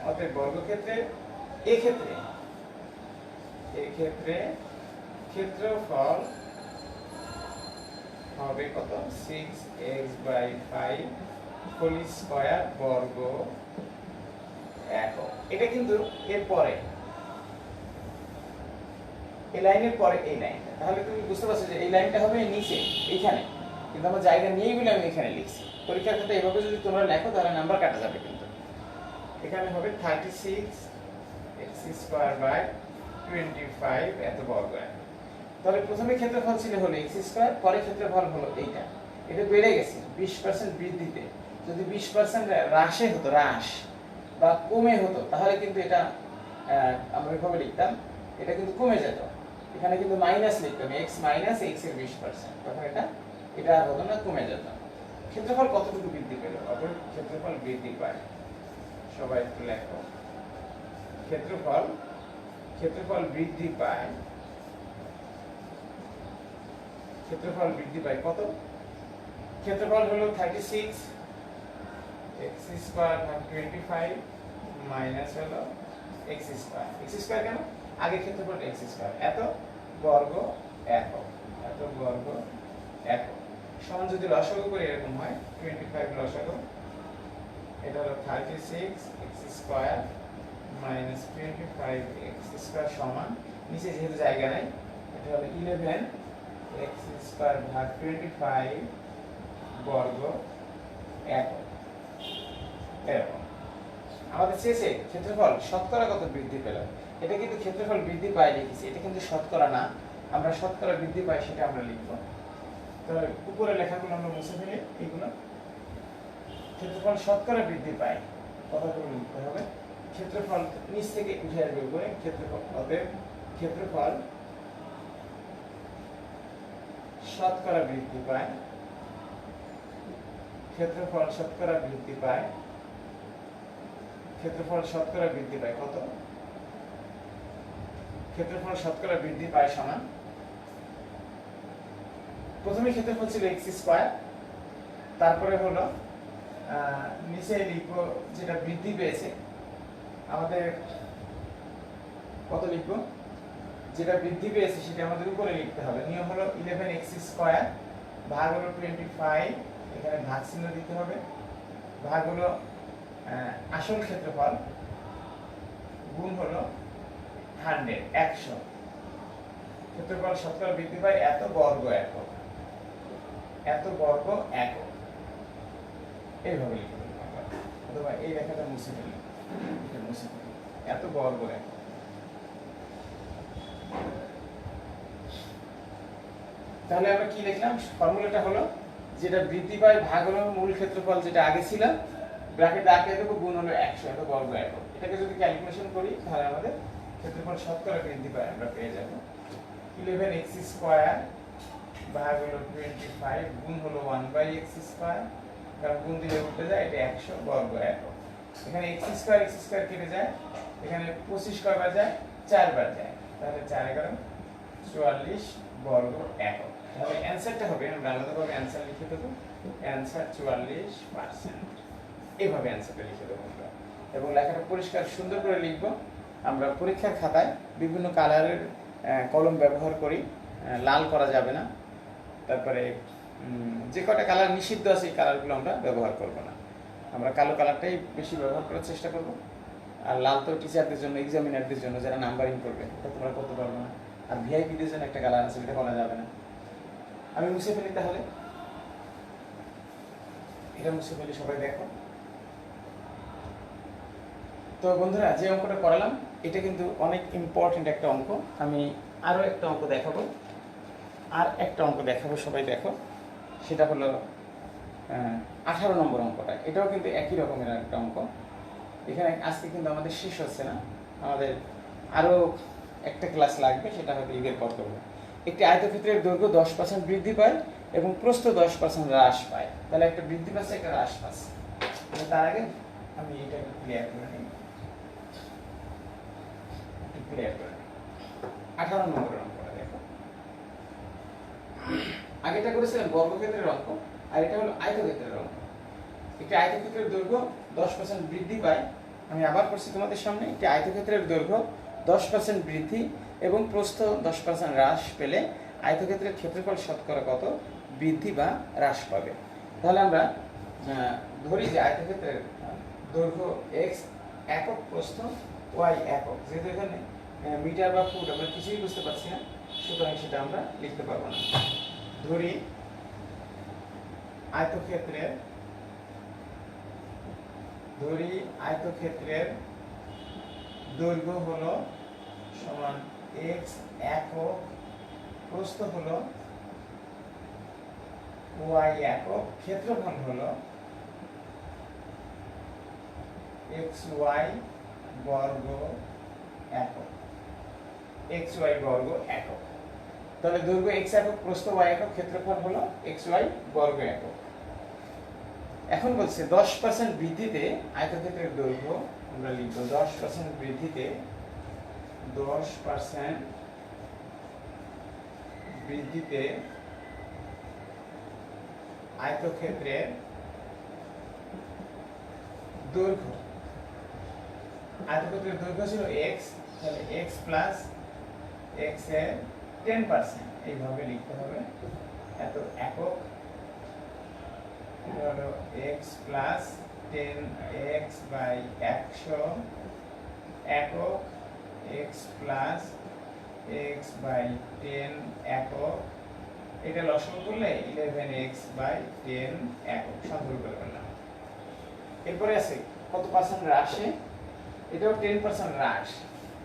অতএব বর্গক্ষেত্রের এক্ষেত্রে, এক্ষেত্রে ক্ষেত্রফল হবে কত? 6x বাই 5 হোল স্কয়ার বর্গ একক। এটা কিন্তু এর পরে, এই লাইনের পরে এই লাইনটা, তাহলে তুমি বুঝতে পারছো যে এই লাইনটা হবে নিচে এইখানে, কিন্তু আমার জায়গা নিয়ে বলে আমি এখানে লিখছি। পরীক্ষার খাতায় এভাবে যদি তোমরা লেখো তাহলে নাম্বার কাটা যাবে, কিন্তু এখানে হবে 36 x স্কয়ার বাই 25 এত বর্গ একক। তাহলে প্রথমে ক্ষেত্রফল ছিল হলো x স্কয়ার, পরে ক্ষেত্রফল হলো এইটা। এটা বেড়ে গেছে 20% বৃদ্ধিতে। যদি 20% হ্রাসে হতো, হ্রাস বা কমে হতো, তাহলে কিন্তু এটা আমরা এভাবে লিখতাম, এটা কিন্তু কমে যেত। এখানে কিন্তু মাইনাস লিখতাম, x মাইনাস x এর 20%, তখন এটা আর হতো না, কমে যেত। ক্ষেত্রফল কতটুকু বৃদ্ধি পেল? অতএব ক্ষেত্রফল বৃদ্ধি পায়, সবাই একটু লেখো। ক্ষেত্রফল, ক্ষেত্রফল বৃদ্ধি পায়, ক্ষেত্রফল বৃদ্ধি পায় কত? ক্ষেত্রফল হলো 36 x স্কয়ার ভাগ 25 মাইনাস হলো x স্কয়ার। x স্কয়ার কেন? আগে ক্ষেত্রফল x স্কয়ার, এত বর্গ একক, এত বর্গ একক। সমান যদি লসাগু করে এরকম হয় 25 লসাগু, এটা হলো 36 x square minus 25 x square সমান, নিচে যেহেতু জায়গা নাই, এটা হলো 11 x স্কয়ার ভাগ 25 বর্গ একক। এরকম আমাদের শেষে ক্ষেত্রফল শতকরা কত বৃদ্ধি পেল, এটা কিন্তু ক্ষেত্রফল বৃদ্ধি পায় লিখেছি, এটা কিন্তু শতকরা না, আমরা শতকরা বৃদ্ধি পাই সেটা আমরা লিখবো। তাহলে উপরে লেখাগুলো আমরা মুছে ফেলি, এইগুলো ক্ষেত্রফল শতকরা বৃদ্ধি পায়, কথাগুলো লিখতে হবে। ক্ষেত্রফল নিচ থেকে উঠে আসবে উপরে, ক্ষেত্রফল, অতএব ক্ষেত্রফল শতকরা বৃদ্ধি পায়, ক্ষেত্রফল শতকরা বৃদ্ধি পায়, ক্ষেত্রফল শতকরা বৃদ্ধি পায় কত? ক্ষেত্রফল শতকরা বৃদ্ধি পায় সমান, প্রথমে ক্ষেত্রফল ছিল x স্কয়ার, তারপরে হলো নিচে লিখবো যেটা বৃদ্ধি পেয়েছে, আমাদের কত লিখবো? যেটা বৃদ্ধি পেয়েছে সেটা আমাদের উপরে লিখতে হবে। নিয়ম হলো 11x স্কয়ার ভাগ হলো 25, এখানে ভাগ চিহ্ন দিতে হবে, ভাগ হলো আসল ক্ষেত্রফল গুণ হলো 100, 100। ক্ষেত্রফল শতকরা বৃদ্ধি পায় এত বর্গ একক, এত বর্গ একক, এইভাবে লিখতে হবে। অথবা এই লেখাটা মুছে ফেলি, এটা মুছে ফেলি, এত বর্গ একক। তাহলে আমরা কি লিখলাম? ফর্মুলাটা হলো যেটা বৃদ্ধি পায় ভাগ হলো মূল ক্ষেত্রফল যেটা আগে ছিল, ব্র্যাকেটে আঁকিয়ে দেবো, গুণ হলো 100, এত বর্গ একক। এটাকে যদি ক্যালকুলেশন করি তাহলে আমাদের ক্ষেত্রফল শতকরা বৃদ্ধি পায় আমরা পেয়ে যাব 11x স্কয়ার ভাগ হলো 25 গুণ হলো 1/x², কারণ গুণ দিলে উল্টে যায়, এটা 100 বর্গ একক। এখানে x² কেটে যায়, এখানে 25 কয়বার যায়, 4 বার যায়, তাহলে 4 11 44 বর্গ একক। তাহলে অ্যানসারটা হবে, আমরা আলাদাভাবে অ্যানসার লিখে দেবো, অ্যানসার 44%। এইভাবে অ্যানসারটা লিখে দেবো আমরা, এবং লেখাটা পরিষ্কার সুন্দর করে লিখবো। আমরা পরীক্ষার খাতায় বিভিন্ন কালারের কলম ব্যবহার করি, লাল করা যাবে না, তারপরে যে কটা কালার নিষিদ্ধ আছে এই কালারগুলো আমরা ব্যবহার করব না, আমরা কালো কালারটাই বেশি ব্যবহার করার চেষ্টা করব। আর লাল তো টিচারদের জন্য, এক্সামিনারদের জন্য, যারা নাম্বারিং করবে, এটা তোমরা করতে পারবে না। আর ভিআইপিদের জন্য একটা কালার আছে, এটা করা যাবে না। আমি মুছে ফেলি, তাহলে এটা মুছে ফেলি, সবাই দেখো। তো বন্ধুরা, যে অঙ্কটা করালাম এটা কিন্তু অনেক ইম্পর্টেন্ট একটা অঙ্ক। আমি আরও একটা অঙ্ক দেখাবো, সবাই দেখো। সেটা হলো 18 নম্বর অঙ্কটা। এটাও কিন্তু একই রকমের একটা অঙ্ক। এখানে আজকে কিন্তু আমাদের শেষ হচ্ছে না, আমাদের আরও একটা ক্লাস লাগবে, সেটা হয়তো ঈদের পর করবো। একটি আয়তক্ষেত্রের দৈর্ঘ্য 10% বৃদ্ধি পায় এবং প্রস্থ 10% হ্রাস পায়। তাহলে একটা বৃদ্ধি পাচ্ছে, একটা হ্রাস পাচ্ছে। তার আগে আমি এটা ক্লিয়ার করে নিই। 18 নম্বরের অঙ্কটা দেখো। আগেটা করেছিলাম বর্গক্ষেত্রের অঙ্ক, আর এটা হলো আয়তক্ষেত্রের অঙ্ক। একটি আয়তক্ষেত্রের দৈর্ঘ্য 10% বৃদ্ধি পায়। আমি আবার করছি তোমাদের সামনে, একটি আয়তক্ষেত্রের দৈর্ঘ্য 10% বৃদ্ধি এবং প্রস্থ 10% হ্রাস পেলে আয়তক্ষেত্রের ক্ষেত্রফল শতকরা কত বৃদ্ধি বা হ্রাস পাবে। তাহলে আমরা ধরি যে আয়তক্ষেত্রের দৈর্ঘ্য x একক, প্রস্থ y একক। যেহেতু এখানে মিটার বা ফুট আমরা কিছুই বুঝতে পারছি না, সুতরাং সেটা আমরা লিখতে পারবো না। ধরি আয়তক্ষেত্রের দৈর্ঘ্য হলো সমান x একক, প্রস্থ হলো y একক, ক্ষেত্রফল হলো xy বর্গ একক, xy বর্গ একক। তাহলে দৈর্ঘ্য x একক, প্রস্থ y একক, ক্ষেত্রফল হলো xy বর্গ একক। এখন বলছে 10% বৃদ্ধিতে আয়তক্ষেত্রের দৈর্ঘ্য, আমরা লিখব 10% বৃদ্ধিতে, 10% বৃদ্ধিতে আয়তক্ষেত্রের দৈর্ঘ্য, আয়তক্ষেত্রের দৈর্ঘ্য ছিল x, তাহলে x প্লাস x এর 10%, এইভাবে লিখতে হবে। এত একক, এটা হলো x প্লাস 10x বাই 100 একক, x প্লাস x বাই 10 একক, এটা লসাগু করলে 11x বাই 10 একক, সংযোগ করে ফেললাম। এরপরে আছে কত পার্সেন্ট হ্রাসে, এটাও 10% হ্রাস,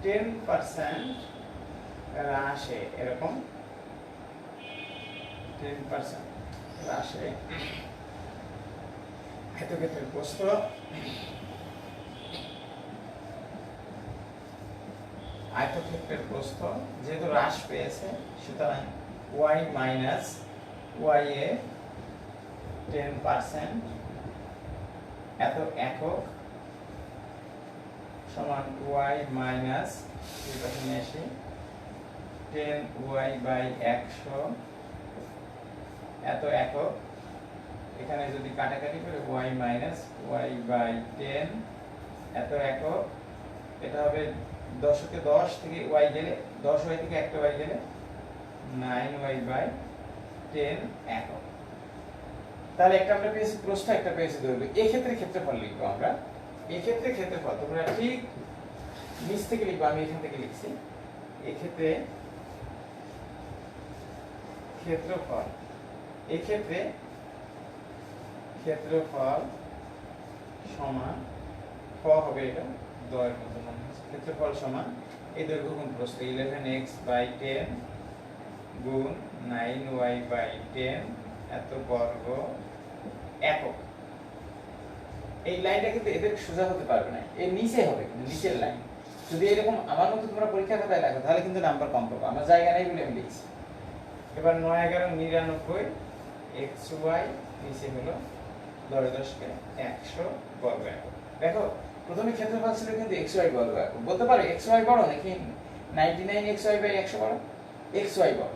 10% হ্রাসে, এরকম 10% হ্রাসে আয়তক্ষেত্রের প্রস্থ, যেহেতু হ্রাস পেয়েছে, সুতরাং y মাইনাস y এ 10% এত একক সমান y মাইনাস, নিয়ে আসি, 10y বাই 100 এত একক। এখানে যদি কাটাকাটি করে y মাইনাস y বাই 10 এত একক, এটা হবে 10 কে 10 থেকে y গেলে, 10y থেকে একটা y গেলে 9y বাই 10 একক। তাহলে একটা আমরা পেয়েছি প্রস্থ, একটা পেয়েছি দৈর্ঘ্য। এই ক্ষেত্রে ক্ষেত্রফল লিখবো আমরা, এই ক্ষেত্রে ক্ষেত্রফল তোমরা ঠিক নিচ থেকে লিখবো, আমি এখান থেকে লিখছি। এই ক্ষেত্রে ক্ষেত্রফল, এই ক্ষেত্রে ক্ষেত্রফল সমান ক হবে, এটা দয়ের মতো মনে হচ্ছে। ক্ষেত্রফল সমান এই দৈর্ঘ্য গুণ প্রস্থ, 11x বাই 10 গুণ 9y বাই 10 এত বর্গ একক। এই লাইনটা কিন্তু এদের সোজা হতে পারবে না, এর নিচে হবে, নিচের লাইন। যদি এরকম আমার মতো তোমরা পরীক্ষা খাতায় লেখো, তাহলে কিন্তু নাম্বার কম পাবো। আমার জায়গা নেই বলে আমি লিখছি। এবার 9 11 99 এক্স ওয়াই নিচে হলো 10 10 কে 100 বর্গ একক। দেখো প্রথমে ক্ষেত্রফল ছিল কিন্তু এক্স ওয়াই বর্গ একক। বলতে পারো এক্স ওয়াই বড় নাকি 99 এক্স ওয়াই বাই 100 বড়? এক্স ওয়াই বড়।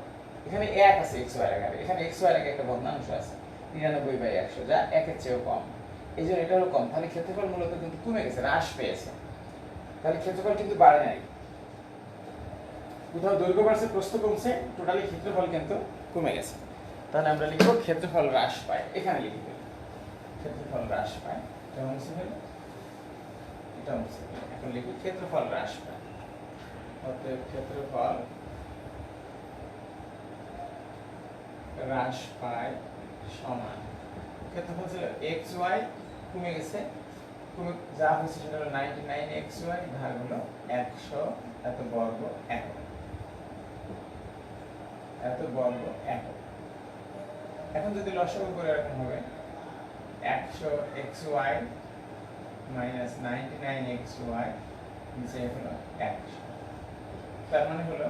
এখানে 1 আছে এক্স ওয়াই এর আগে, এখানে এক্স ওয়াই এর আগে একটা ভগ্নাংশ আছে 99 বাই 100, যা 1 এর চেয়েও কম। এই জন্য এটারও কম। তাহলে ক্ষেত্রফল মূলত কিন্তু কমে গেছে, হ্রাস পেয়েছে। তাহলে ক্ষেত্রফল কিন্তু বাড়ে নাই। কোথাও দৈর্ঘ্য বাড়ছে, প্রস্থ কমছে, টোটালি ক্ষেত্রফল কিন্তু কমে গেছে। তাহলে আমরা লিখব ক্ষেত্রফল হ্রাস পায়। এখানে লিখে দেব ক্ষেত্রফল হ্রাস পায়। এটা মুছে ফেলি, এটা মুছে ফেলি। এখন লিখি ক্ষেত্রফল হ্রাস পায়। অতএব ক্ষেত্রফল হ্রাস পায় সমান ক্ষেত্রফল ছিল এক্স ওয়াই কমে গেছে, কমে যা হয়েছে সেটা হলো 99 এক্স ওয়াই ভাগ হলো 100 এত বর্গ একক, এত বর্গ একক। এখন যদি লসাগু করে এরকম হবে 100 X Y minus 99 X Y নিচে হলো 100, তার মানে হলো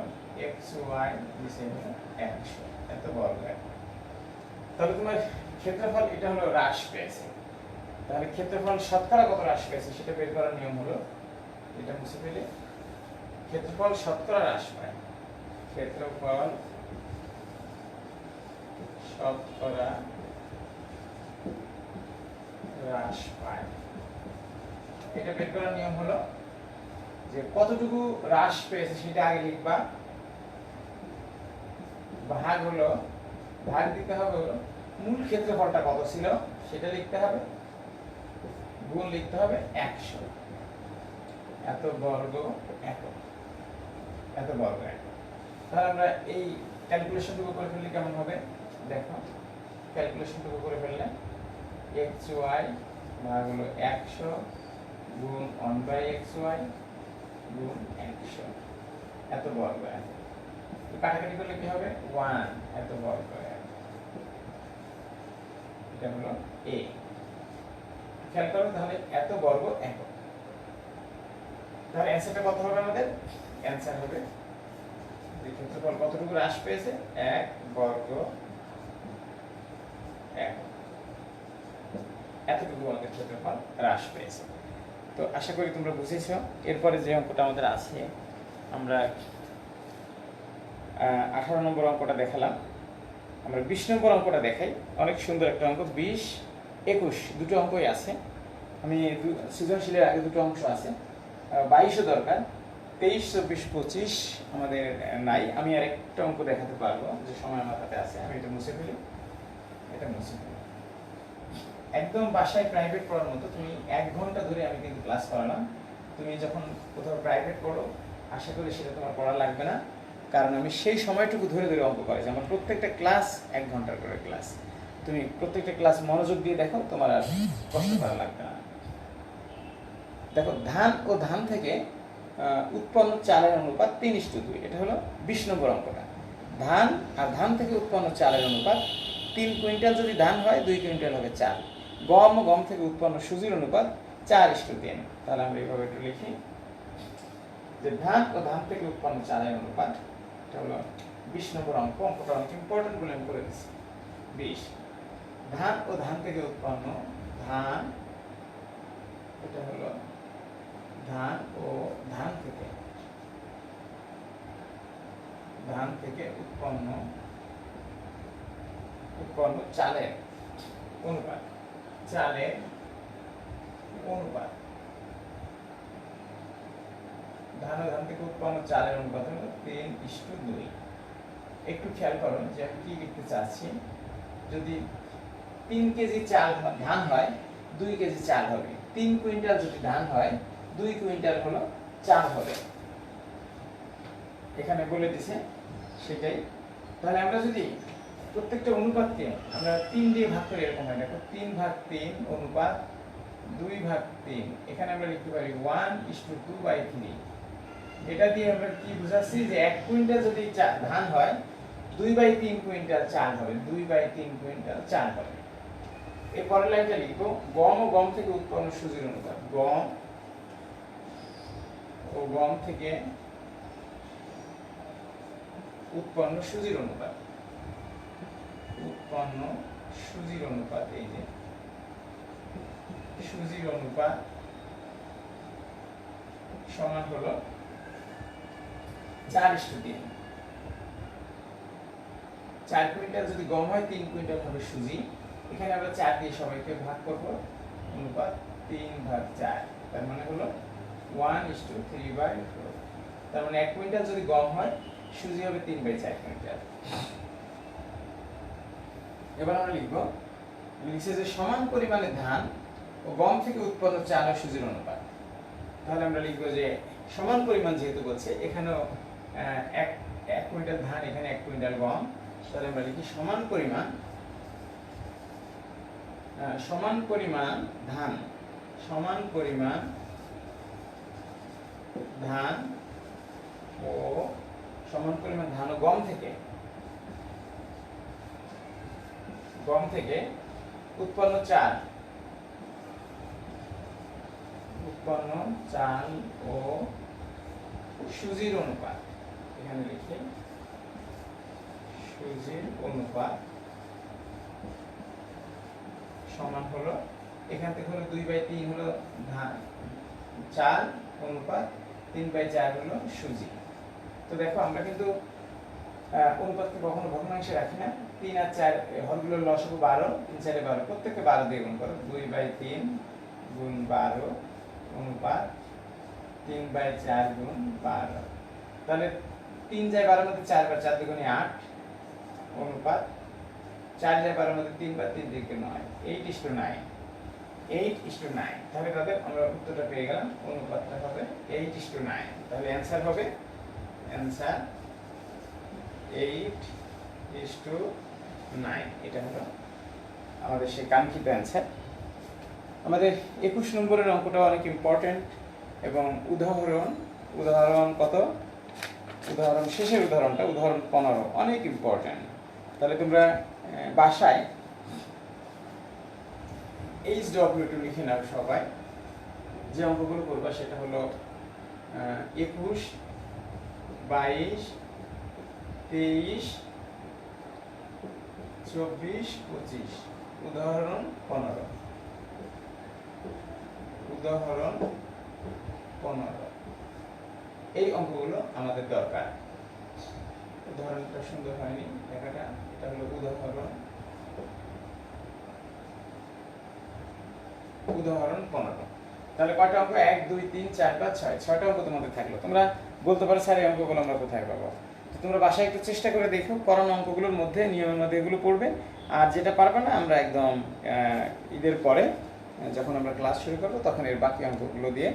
এক্স ওয়াই নিচে হলো 100 এত বর্গ একক। তাহলে তোমার ক্ষেত্রফল এটা হলো হ্রাস পেয়েছে। তাহলে ক্ষেত্রফল শতকরা কত হ্রাস পেয়েছে সেটা বের করার নিয়ম হলো, এটা মুছে ফেলে ক্ষেত্রফল শতকরা হ্রাস পায়। ক্ষেত্রফল শতকরা হ্রাস পায়, এটা বের করার নিয়ম হলো যে কতটুকু হ্রাস পেয়েছে সেটা আগে লিখবা, ভাগ হলো, ভাগ দিতে হবে হলো মূল ক্ষেত্রফলটা কত ছিল সেটা লিখতে হবে, গুণ লিখতে হবে 100 এত বর্গ একক, এত বর্গ একক। তাহলে আমরা এই ক্যালকুলেশনটুকু করে ফেললে কেমন হবে দেখো, ক্যালকুলেশনটুকু করে ফেললে এক্স ওয়াই ভাগ হলো 100 গুণ 1/xy গুণ 100 এত বর্গ একক। কাটাকাটি করলে কি হবে 1 এত বর্গ একক। এটা হলো a। খেয়াল করো তাহলে এত বর্গ একক। তাহলে অ্যান্সারটা কত হবে আমাদের? অ্যান্সার হবে যে ক্ষেত্রফল কতটুকু হ্রাস পেয়েছে 1 বর্গ একক, এতটুকু আমাদের ক্ষেত্রফল হ্রাস পেয়েছে। তো আশা করি তোমরা বুঝেছো। এরপরে যে অঙ্কটা আমাদের আছে, আমরা 18 নম্বর অঙ্কটা দেখালাম, আমরা 20 নম্বর অঙ্কটা দেখাই। অনেক সুন্দর একটা অঙ্ক, 20 21 দুটো অঙ্কই আছে। আমি সৃজনশীলের আগে দুটো অংশ আছে, 22ও দরকার, 23 24 25 আমাদের নাই। আমি আর একটা অঙ্ক দেখাতে পারবো যে সময় আমার হাতে আছে। আমি এটা মুছে ফেলি, এটা মুছে ফেলি। একদম বাসায় প্রাইভেট পড়ার মতো, তুমি 1 ঘন্টা ধরে আমি কিন্তু ক্লাস করালাম। তুমি যখন কোথাও প্রাইভেট পড়ো আশা করি সেটা তোমার পড়া লাগবে না, কারণ আমি সেই সময়টুকু ধরে ধরে অঙ্ক করাইছি। আমার প্রত্যেকটা ক্লাস 1 ঘন্টার করে ক্লাস। তুমি প্রত্যেকটা ক্লাস মনোযোগ দিয়ে দেখো, তোমার আর কষ্ট করা লাগবে না। দেখো ধান ও ধান থেকে উৎপন্ন চালের অনুপাত 3:2। এটা হলো 20 নম্বর অঙ্কটা। ধান আর ধান থেকে উৎপন্ন চালের অনুপাত 3 কুইন্টাল যদি ধান হয় 2 কুইন্টাল হবে চাল। গম ও গম থেকে উৎপন্ন সুজির অনুপাত 4:3। তাহলে আমরা এইভাবে একটু লিখি যে ধান ও ধান থেকে উৎপন্ন চালের অনুপাত, এটা হলো 20 নম্বর অঙ্ক। অঙ্কটা অনেক ইম্পর্টেন্ট বলে আমি করে দিচ্ছি। 20 ধান ও ধান থেকে উৎপন্ন, ধান এটা হলো ধান ও ধান থেকে উৎপন্ন চালের অনুপাত, চালের অনুপাত, ধান ও ধান থেকে উৎপন্ন চালের অনুপাত হলো 3:2। একটু খেয়াল করো যে আমি কি লিখতে চাচ্ছি। যদি 3 কেজি চাল ধান হয় 2 কেজি চাল হবে, 3 কুইন্টাল যদি ধান হয় 2 কুইন্টাল হলো চাল হবে, এখানে বলে দিছে সেটাই। তাহলে আমরা যদি প্রত্যেকটা অনুপাতকে আমরা 3 দিয়ে ভাগ করি, এরকম হয় দেখো 3/3 অনুপাত 2/3। এখানে আমরা লিখতে পারি 1:2/3। এটা দিয়ে আমরা কি বুঝাচ্ছি যে 1 কুইন্টাল যদি ধান হয় 2/3 কুইন্টাল চাল হবে, 2/3 কুইন্টাল চাল হবে। এই পরের লাইনটা লিখবো গম ও গম থেকে উৎপন্ন সুজির অনুপাত, গম ও গম থেকে উৎপন্ন সুজির অনুপাত। উৎপন্ন সুজির অনুপাত, এই যে সুজির অনুপাত সমান হলো 4:3। 4 কুইন্টাল যদি গম হয় 3 কুইন্টাল হবে সুজি। এখানে আমরা 4 দিয়ে সবাইকে ভাগ করব, অনুপাত 3/4, তার মানে হলো 1:3/4। তার মানে 1 কুইন্টাল যদি গম হয় সুজি হবে 3/4 কুইন্টাল। এবার আমরা লিখবো, লিখছে যে সমান পরিমাণে ধান ও গম থেকে উৎপন্ন চাল ও সুজির অনুপাত। তাহলে আমরা লিখবো যে সমান পরিমাণ যেহেতু বলছে, এখানেও 1 কুইন্টাল ধান, এখানে 1 কুইন্টাল গম, তাহলে আমরা লিখি সমান পরিমাণ ধান, সমান পরিমাণ ধান ও গম থেকে উৎপন্ন চাল ও সুজির অনুপাত। এখানে লিখি সুজির অনুপাত সমান হলো, এখান থেকে হলো 2/3 হলো ধান চাল, অনুপাত 3/4 হলো সুজি। তো দেখো আমরা কিন্তু অনুপাতকে কখনো ভগ্নাংশে রাখি না। 3 আর 4 হরগুলোর লসাগু 12, 3 4 12, প্রত্যেককে 12 দিয়ে গুণ করো। 2/3 গুণ 12 অনুপাত 3/4 গুণ 12। তাহলে 3 যায় 12 মধ্যে 4 বার, 4 দুগুণে 8, অনুপাত 4 যায় 12 মধ্যে 3 বার, 3 দিকে 9, 8:9। 8:9। তাহলে তাদের আমরা উত্তরটা পেয়ে গেলাম, অনুপাতটা হবে 8:9। তাহলে অ্যানসার হবে 8:9। এটা হলো আমাদের সেই কাঙ্ক্ষিত অ্যান্সার। আমাদের 21 নম্বরের অঙ্কটা অনেক ইম্পর্টেন্ট এবং উদাহরণ কত? উদাহরণ শেষের উদাহরণটা, উদাহরণ 15, অনেক ইম্পর্টেন্ট। তাহলে তোমরা বাসায় HW2 লিখে নাও সবাই। যে অঙ্কগুলো করবা সেটা হলো 21, 22, 23, 24, 25। উদাহরণ 15। এই অঙ্কগুলো আমাদের দরকার। উদাহরণটা সুন্দর হয়নি লেখাটা, এটা হলো উদাহরণ 15। তাহলে কয়টা অঙ্ক? 1 2 3 4 5 6, 6টা অঙ্ক তোমাদের থাকলো। তোমরা বলতে পারো স্যার এই অঙ্কগুলো আমরা কোথায় পাবো? তো তোমরা বাসায় একটু চেষ্টা করে দেখো, করানো অঙ্কগুলোর মধ্যে, নিয়মের মধ্যে এগুলো পড়বে। আর যেটা পারবে না, আমরা একদম ঈদের পরে যখন আমরা ক্লাস শুরু করবো তখন এর বাকি অঙ্কগুলো দিয়ে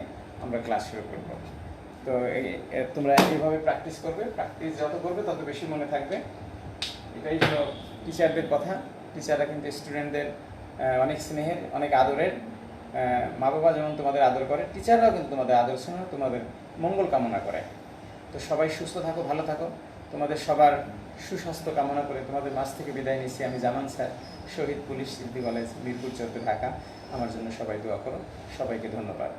আমরা ক্লাস শুরু করবো। তো তোমরা এইভাবে প্র্যাকটিস করবে, প্র্যাকটিস যত করবে তত বেশি মনে থাকবে। এটাই হলো টিচারদের কথা। টিচাররা কিন্তু স্টুডেন্টদের অনেক স্নেহের, অনেক আদরের। মা বাবা যেমন তোমাদের আদর করে, টিচাররাও কিন্তু তোমাদের আদর স্নেহ, তোমাদের মঙ্গল কামনা করে। তো সবাই সুস্থ থাকো, ভালো থাকো। তোমাদের সবার সুস্বাস্থ্য কামনা করে তোমাদের মাঝ থেকে বিদায় নিচ্ছি আমি, জামান স্যার, শহীদ পুলিশ সিদ্ধি কলেজ, মিরপুর 14, ঢাকা। আমার জন্য সবাই দোয়া করো। সবাইকে ধন্যবাদ।